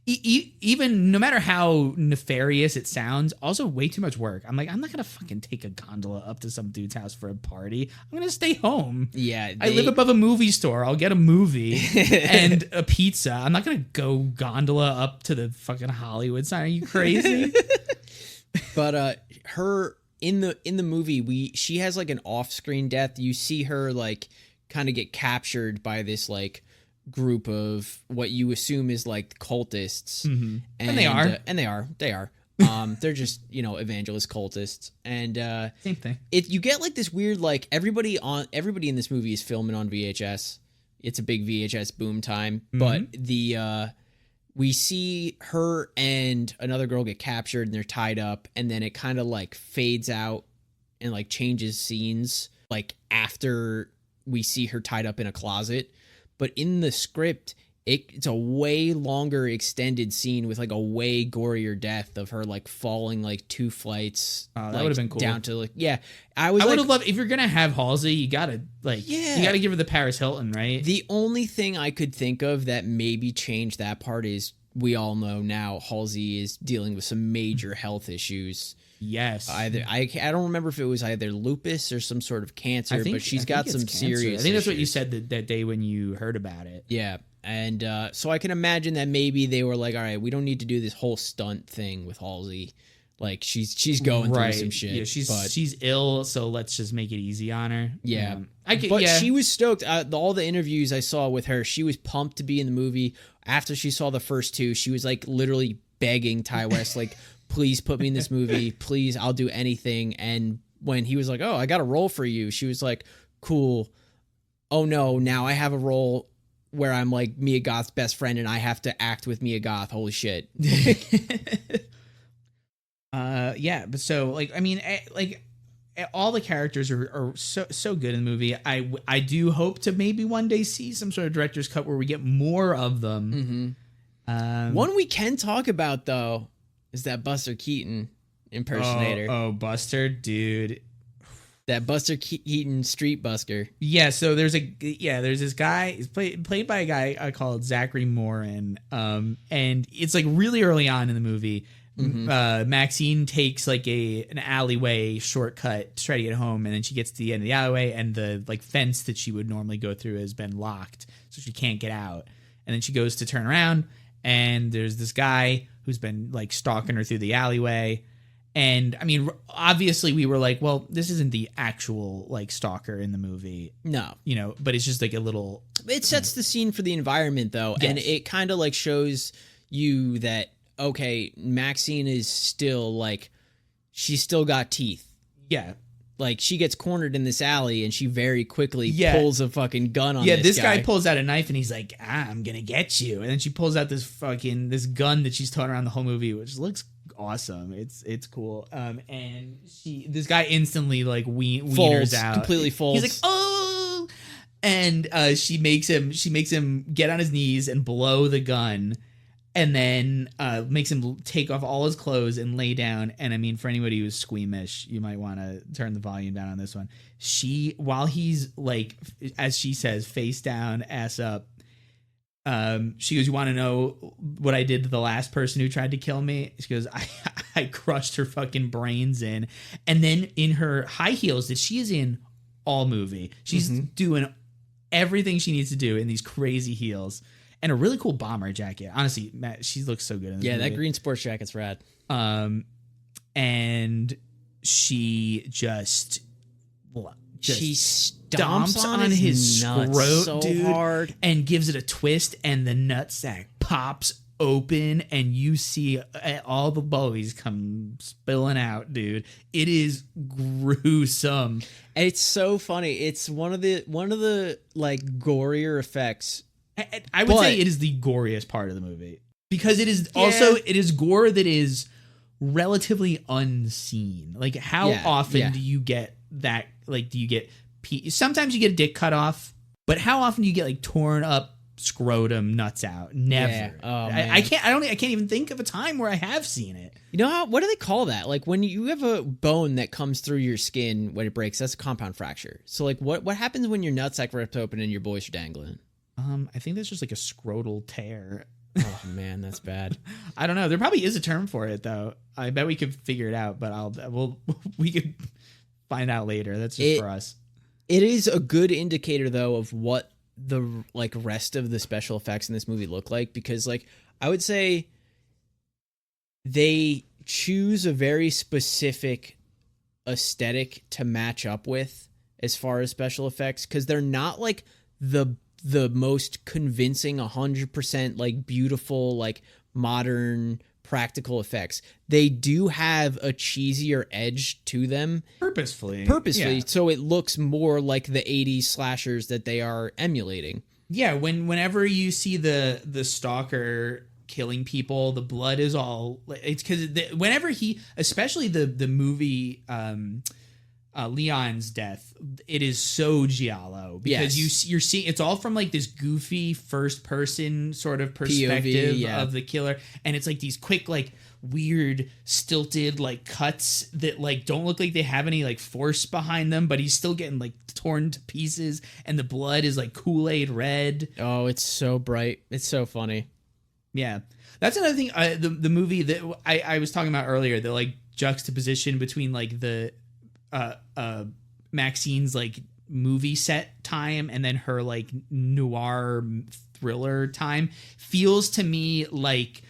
even no matter how nefarious it sounds, also way too much work. I'm like, I'm not gonna fucking take a gondola up to some dude's house for a party. I'm gonna stay home. Yeah, I live above a movie store. I'll get a movie and a pizza. I'm not gonna go gondola up to the fucking Hollywood sign. Are you crazy? But her in the movie, she has like an off-screen death. You see her like kind of get captured by this like group of what you assume is like cultists, and they are. They're just evangelist cultists, and same thing. You get like this weird like everybody in this movie is filming on VHS. It's a big VHS boom time, but we see her and another girl get captured and they're tied up, and then it kind of like fades out and like changes scenes like after we see her tied up in a closet. But in the script, it's a way longer extended scene with like a way gorier death of her like falling like 2 flights. That would have been cool. Down to like, I would have loved, if you're gonna have Halsey, you gotta give her the Paris Hilton, right? The only thing I could think of that maybe changed that part is we all know now Halsey is dealing with some major health issues. Yes. Either I don't remember if it was either lupus or some sort of cancer, but she's got some serious. I think that's issues. what you said that day when you heard about it. Yeah. And so I can imagine that maybe they were like, all right, we don't need to do this whole stunt thing with Halsey. Like she's going through some shit. Yeah, she's ill, so let's just make it easy on her. Yeah. She was stoked. All the interviews I saw with her, she was pumped to be in the movie. After she saw the first 2, she was like literally begging Ty West, like, please put me in this movie. Please, I'll do anything. And when he was like, oh, I got a role for you, she was like, cool. Oh no, now I have a role where I'm like Mia Goth's best friend and I have to act with Mia Goth. Holy shit. But so like, I mean, like all the characters are so good in the movie. I do hope to maybe one day see some sort of director's cut where we get more of them. One we can talk about though is that Buster Keaton impersonator. Oh, Buster, dude. That Buster Keaton street busker. Yeah, so there's this guy. He's played by a guy called Zachary Morin. And it's like really early on in the movie. Maxxine takes like an alleyway shortcut to try to get home, and then she gets to the end of the alleyway, and the like fence that she would normally go through has been locked, so she can't get out. And then she goes to turn around, and there's this guy who's been like stalking her through the alleyway. And I mean, obviously we were like, well, this isn't the actual like stalker in the movie. No. You know, but it's just like a little. It sets the scene for the environment though. Yes. And it kind of like shows you that, okay, Maxxxine is still like, she's still got teeth. Yeah. Like she gets cornered in this alley and she very quickly Yeah. pulls a fucking gun on this guy pulls out a knife and he's like, I'm gonna get you. And then she pulls out this gun that she's towing around the whole movie, which looks awesome. It's cool. And this guy instantly like wieners out. Completely folds. He's like, oh, and she makes him get on his knees and blow the gun. And then makes him take off all his clothes and lay down. And I mean, for anybody who's squeamish, you might want to turn the volume down on this one. While he's like, as she says, face down, ass up, she goes, you want to know what I did to the last person who tried to kill me? She goes, I crushed her fucking brains in. And then in her high heels that she is in all movie, she's doing everything she needs to do in these crazy heels. And a really cool bomber jacket. Honestly, Matt, she looks so good in this movie. that green sports jacket's rad. And she just she stomps on his nuts throat, so dude, hard, and gives it a twist, and the nutsack pops open, and you see all the boys come spilling out, dude. It is gruesome. And it's so funny. It's one of the like gorier effects. I would say it is the goriest part of the movie because it is also it is gore that is relatively unseen. Like how often do you get that? Like, do you get sometimes you get a dick cut off, but how often do you get like torn up scrotum nuts out? Never. Yeah. Oh, man. I can't even think of a time where I have seen it. You know what do they call that? Like when you have a bone that comes through your skin when it breaks, that's a compound fracture. So like what happens when your nutsack ripped open and your boys are dangling? I think that's just like a scrotal tear. Oh man, that's bad. I don't know. There probably is a term for it though. I bet we could figure it out, but we could find out later. That's just for us. It is a good indicator though of what the like rest of the special effects in this movie look like, because like I would say they choose a very specific aesthetic to match up with as far as special effects, because they're not like the most convincing 100% like beautiful like modern practical effects. They do have a cheesier edge to them purposefully, yeah. So it looks more like the 80s slashers that they are emulating. Yeah, whenever you see the stalker killing people, the blood is all, it's because whenever especially the movie Leon's death, it is so giallo because you're seeing it's all from like this goofy first person sort of perspective POV, of the killer, and it's like these quick like weird stilted like cuts that like don't look like they have any like force behind them, but he's still getting like torn to pieces, and the blood is like Kool-Aid red. Oh, it's so bright. It's so funny. Yeah, that's another thing. The movie that I was talking about earlier, the like juxtaposition between like the Maxxine's like movie set time and then her like noir thriller time feels to me like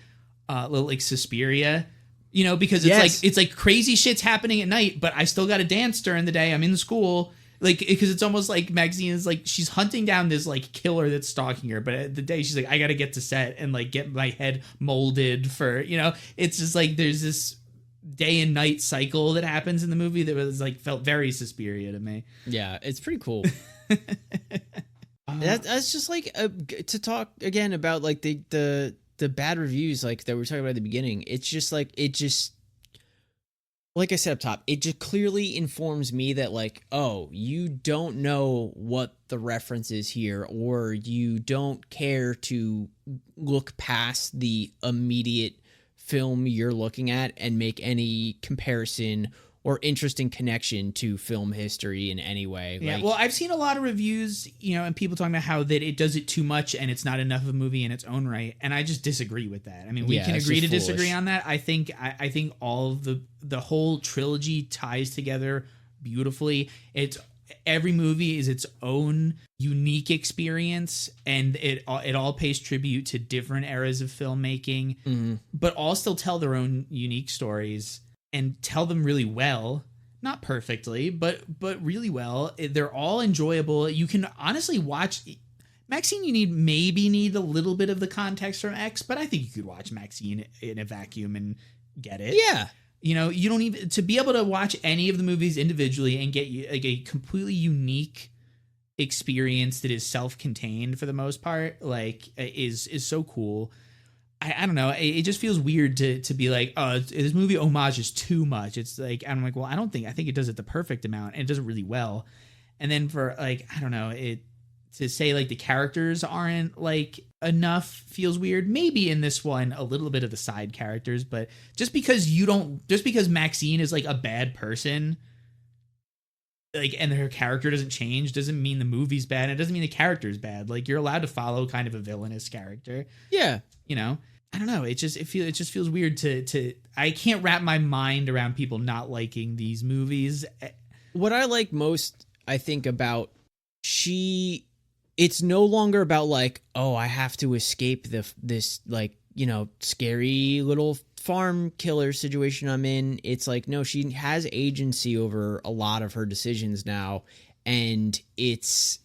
like Suspiria, you know, because it's like crazy shit's happening at night, but I still got to dance during the day. I'm in school, like, because it's almost like Maxxxine is like she's hunting down this like killer that's stalking her, but at the day she's like, I got to get to set and like get my head molded for, you know, it's just like there's this day and night cycle that happens in the movie that was like felt very Suspiria to me. Yeah, it's pretty cool. That's just like to talk again about like the bad reviews like that we were talking about at the beginning. It's just like like I said up top, it just clearly informs me that like, oh, you don't know what the reference is here, or you don't care to look past the immediate film you're looking at and make any comparison or interesting connection to film history in any way. Yeah, like, well, I've seen a lot of reviews, you know, and people talking about how that it does it too much and it's not enough of a movie in its own right, and I just disagree with that. I mean, we can agree to disagree on that. I think all of the whole trilogy ties together beautifully. Every movie is its own unique unique experience, and it all pays tribute to different eras of filmmaking, but all still tell their own unique stories and tell them really well. Not perfectly, but really well. They're all enjoyable. You can honestly watch Maxxxine. You need a little bit of the context from X, but I think you could watch Maxxxine in a vacuum and get it. Yeah. You know, you don't even to be able to watch any of the movies individually and get like a completely unique experience that is self-contained for the most part, like is so cool. I don't know. It just feels weird to be like, oh, this movie homages too much. It's like, I'm like, well, I think it does it the perfect amount, and it does it really well. And then for like, I don't know, to say like the characters aren't like enough feels weird. Maybe in this one a little bit of the side characters, but just because Maxxxine is like a bad person, like, and her character doesn't change doesn't mean the movie's bad, and it doesn't mean the character's bad. Like, you're allowed to follow kind of a villainous character. Yeah. You know? I don't know. It just feels weird to I can't wrap my mind around people not liking these movies. What I like most, I think, about it's no longer about like, oh, I have to escape this like, you know, scary little farm killer situation I'm in. It's like, no, she has agency over a lot of her decisions now, and it's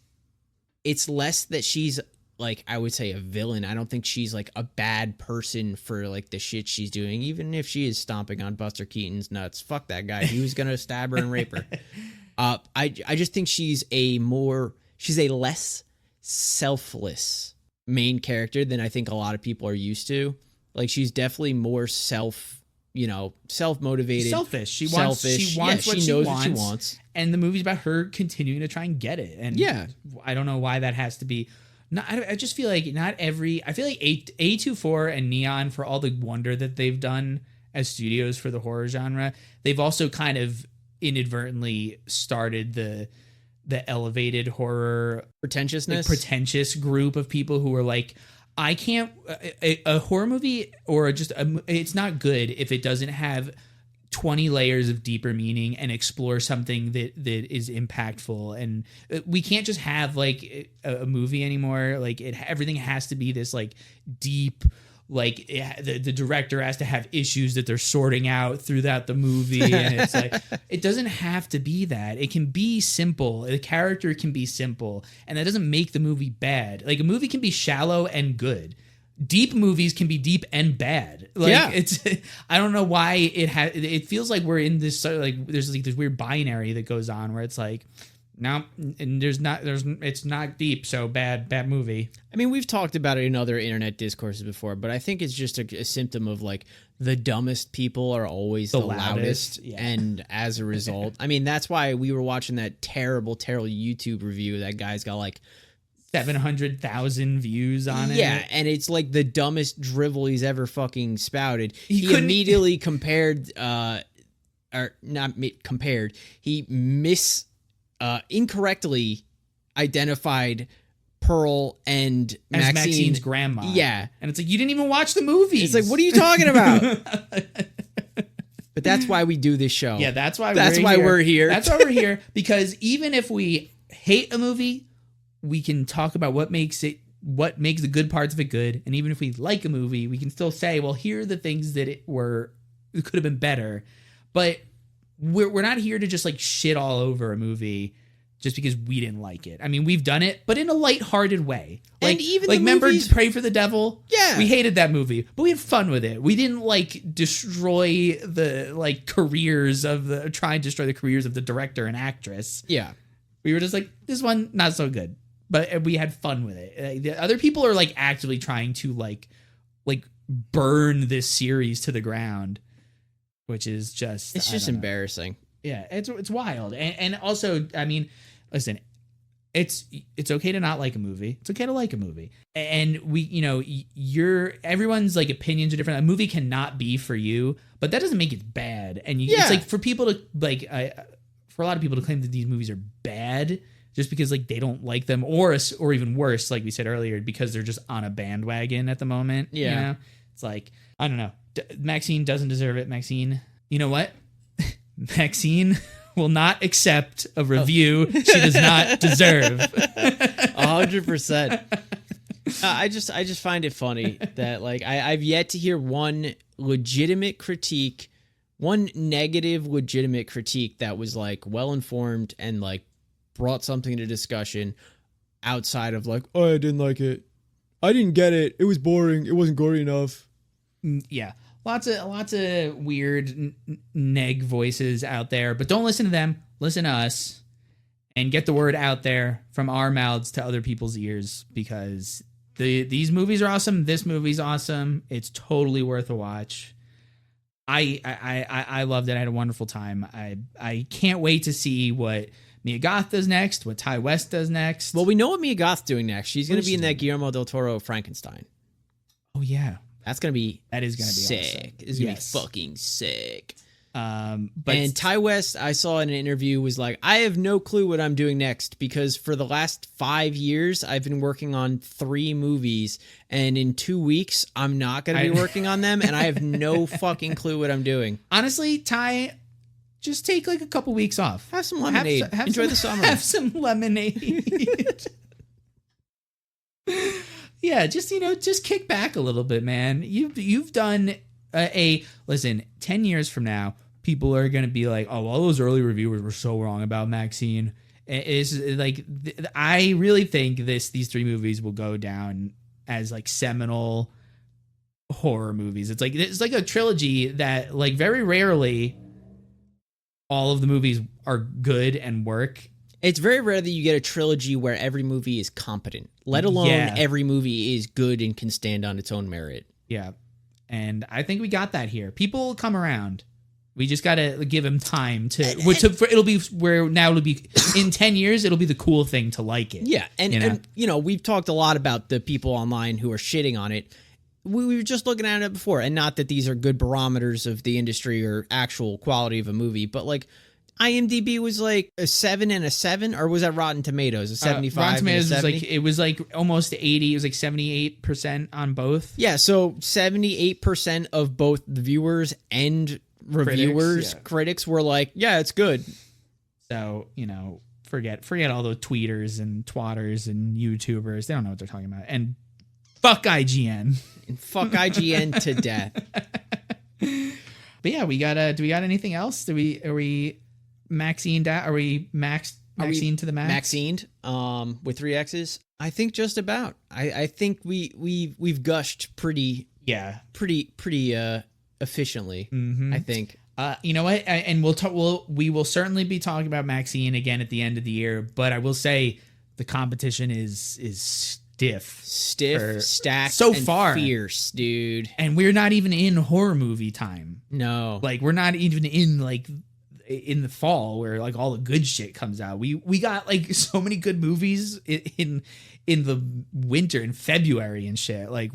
less that she's like, I would say, a villain. I don't think she's like a bad person for like the shit she's doing, even if she is stomping on Buster Keaton's nuts. Fuck that guy. He was gonna stab her and rape her. I just think she's a less selfless main character than I think a lot of people are used to. Like, she's definitely more self-motivated. Selfish. She wants what she wants. And the movie's about her continuing to try and get it. And yeah, I don't know why that has to be. I just feel like I feel like A24 and Neon, for all the wonder that they've done as studios for the horror genre, they've also kind of inadvertently started the elevated horror pretentious group of people who are like, I can't a horror movie or just it's not good if it doesn't have 20 layers of deeper meaning and explore something that is impactful. And we can't just have like a movie anymore. Like, everything has to be this like deep, like the director has to have issues that they're sorting out throughout the movie. And it's like, it doesn't have to be that. It can be simple. The character can be simple, and that doesn't make the movie bad. Like, a movie can be shallow and good. Deep movies can be deep and bad. Like, yeah. I don't know why it feels like we're in this, like, there's like this weird binary that goes on where it's like, no, and it's not deep, so bad movie. I mean, we've talked about it in other internet discourses before, but I think it's just a symptom of like the dumbest people are always the loudest. Yeah. And as a result, I mean, that's why we were watching that terrible YouTube review. That guy's got like 700,000 views on it. Yeah, and it's like the dumbest drivel he's ever fucking spouted. He immediately compared, incorrectly identified Pearl and as Maxxine's grandma. Yeah. And it's like, you didn't even watch the movies. It's like, what are you talking about? But that's why we do this show. Yeah, that's why we're here. That's why we're here, because even if we hate a movie, we can talk about what makes the good parts of it good. And even if we like a movie, we can still say, well, here are the things that it could have been better. But we're not here to just like shit all over a movie just because we didn't like it. I mean, we've done it, but in a lighthearted way. Like, and even like, remember movies, Pray for the Devil? Yeah. We hated that movie, but we had fun with it. We didn't like destroy the try and destroy the careers of the director and actress. Yeah. We were just like, this one, not so good. But we had fun with it. The other people are like actively trying to like burn this series to the ground, which is just embarrassing. Yeah, it's wild. And also, I mean, listen, it's okay to not like a movie. It's okay to like a movie. And everyone's like opinions are different. A movie cannot be for you, but that doesn't make it bad. And it's like for people to like for a lot of people to claim that these movies are bad just because like they don't like them, or even worse, like we said earlier, because they're just on a bandwagon at the moment. Yeah. You know? It's like, I don't know. Maxxxine doesn't deserve it. Maxxxine, you know what? Maxxxine, will not accept a review she does not deserve. 100%. I just find it funny that like I've yet to hear one legitimate critique, one negative legitimate critique that was like well informed and like brought something to discussion outside of like, oh, I didn't like it, I didn't get it, it was boring, it wasn't gory enough. Yeah, lots of weird neg voices out there, but don't listen to them. Listen to us and get the word out there from our mouths to other people's ears, because these movies are awesome. This movie's awesome. It's totally worth a watch. I loved it. I had a wonderful time. I can't wait to see what Mia Goth does next, what Ty West does next. Well, we know what Mia Goth's doing next. She's going to be in that Guillermo del Toro Frankenstein. Oh yeah, that's going to be sick. Awesome. It's going to be fucking sick. But and Ty West, I saw in an interview, was like, I have no clue what I'm doing next, because for the last 5 years, I've been working on 3 movies, and in 2 weeks, I'm not going to be working on them, and I have no fucking clue what I'm doing. Honestly, Ty, just take like a couple weeks off. Have some lemonade. Enjoy the summer. Have some lemonade. Yeah, just kick back a little bit, man. You've done listen, 10 years from now, people are going to be like, oh, all those early reviewers were so wrong about Maxxxine. It's like, I really think these 3 movies will go down as like seminal horror movies. It's like a trilogy that like very rarely all of the movies are good and work. It's very rare that you get a trilogy where every movie is competent, let alone every movie is good and can stand on its own merit. Yeah. And I think we got that here. People will come around. We just got to give him time it'll be where now it'll be in 10 years, it'll be the cool thing to like it. Yeah. And we've talked a lot about the people online who are shitting on it. We were just looking at it before, and not that these are good barometers of the industry or actual quality of a movie, but like IMDb was like a 7 and a 7, or was that Rotten Tomatoes? A 75 Rotten Tomatoes and a 70? was like almost 80. It was like 78% on both. Yeah, so 78% of both the viewers and critics were like, yeah, it's good. So, forget all the tweeters and twatters and YouTubers. They don't know what they're talking about. And fuck IGN. And fuck IGN to death. But yeah, do we got anything else? Are we Maxxxine? Are we Maxxxine to the max? Maxxxined, with 3 X's. I think just about. I think we've gushed pretty efficiently. Mm-hmm. I think. You know what? And we will certainly be talking about Maxxxine again at the end of the year. But I will say the competition is stiff, stacked, so and far, fierce, dude. And we're not even in horror movie time. No, like we're not even in the fall where like all the good shit comes out. We got like so many good movies in the winter, in February and shit. Like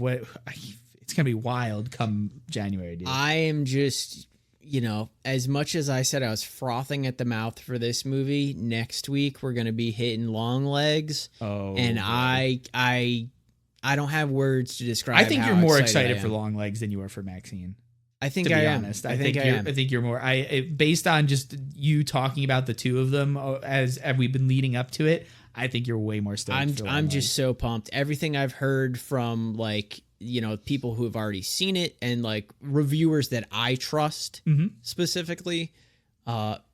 it's gonna be wild come January, dude. I am just, as much as I said I was frothing at the mouth for this movie, next week we're gonna be hitting Long Legs. Oh, and boy. I don't have words to describe. I think you're more excited for Long Legs than you are for Maxxxine. I think to I be am. honest, I think you're more. Based on just you talking about the two of them as we've been leading up to it, I think you're way more stoked. I'm just so pumped. Everything I've heard from people who have already seen it and like reviewers that I trust, specifically,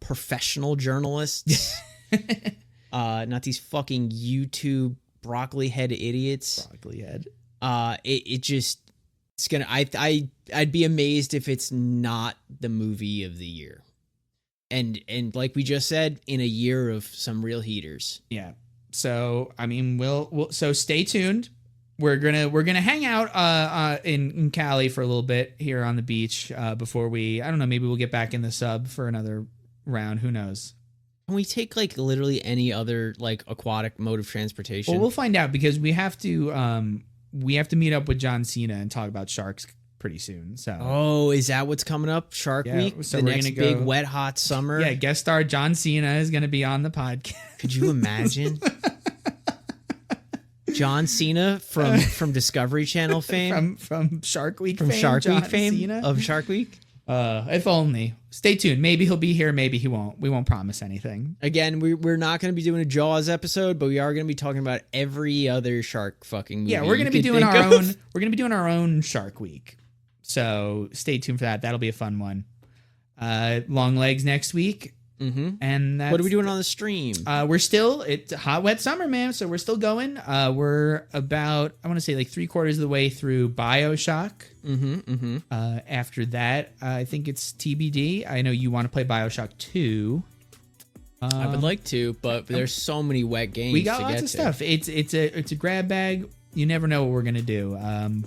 professional journalists, not these fucking YouTube broccoli head idiots. Broccoli head. It's gonna. I'd be amazed if it's not the movie of the year, and like we just said, in a year of some real heaters. Yeah. So I mean, so stay tuned. We're gonna hang out in Cali for a little bit here on the beach before I don't know, maybe we'll get back in the sub for another round. Who knows? Can we take like literally any other like aquatic mode of transportation? Well, we'll find out, because we have to meet up with John Cena and talk about sharks pretty soon. So is that what's coming up? Shark Week? So the we're next gonna big wet hot summer? Yeah, guest star John Cena is going to be on the podcast. Could you imagine? John Cena from Discovery Channel fame? From Shark Week fame? Shark John Week fame? Cena? Of Shark Week? If only. Stay tuned. Maybe he'll be here. Maybe he won't. We won't promise anything. Again, we're not going to be doing a Jaws episode, but we are going to be talking about every other shark fucking movie. Yeah, we're going to be doing our own. We're going to be doing our own Shark Week. So stay tuned for that. That'll be a fun one. Long legs next week. Mm-hmm. And that's, what are we doing on the stream? We're still, it's hot, wet summer, man. So we're still going. We're about, I want to say like 3/4 of the way through BioShock. After that, I think it's TBD. I know you want to play BioShock 2. I would like to, but there's so many wet games. We got lots of stuff. It's a grab bag. You never know what we're gonna do.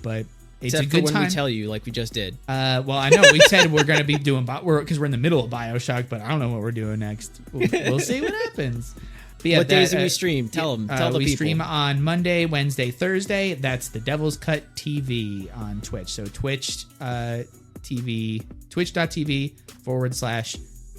But it's Except a good for when time. we tell you, like we just did. Well, I know we said we're gonna be doing because we're in the middle of BioShock, but I don't know what we're doing next. We'll see what happens. But yeah, what days do we stream? Tell them. Tell the we people. stream on Monday, Wednesday, Thursday. That's the Devil's Cut TV on Twitch. So Twitch TV, twitch.tv/the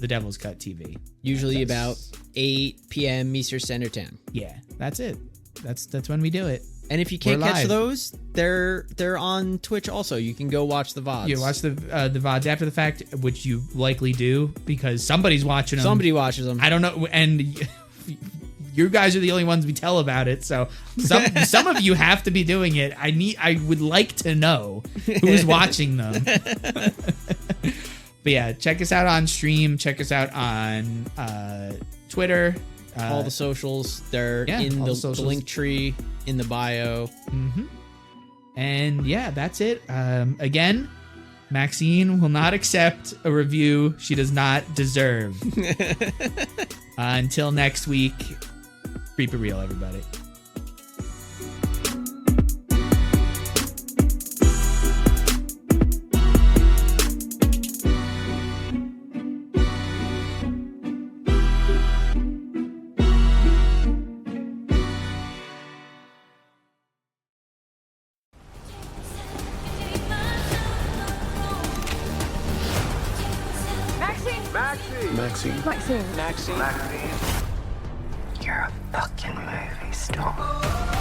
Devil's Cut TV. Usually about 8 p.m. Eastern Standard Time. Yeah, that's it. That's when we do it. And if you can't We're catch live. those, they're on Twitch also. You can go watch the VODs. You watch the VODs after the fact, which you likely do because somebody's watching them. Somebody watches them. I don't know, and you guys are the only ones we tell about it. So some of you have to be doing it. I would like to know who's watching them. But yeah, check us out on stream. Check us out on Twitter. All the socials, they're in the link tree in the bio. Mm-hmm. And yeah, that's it. Again, Maxxxine will not accept a review she does not deserve. Until next week, keep it real, everybody. Maxxxine. You're a fucking movie star.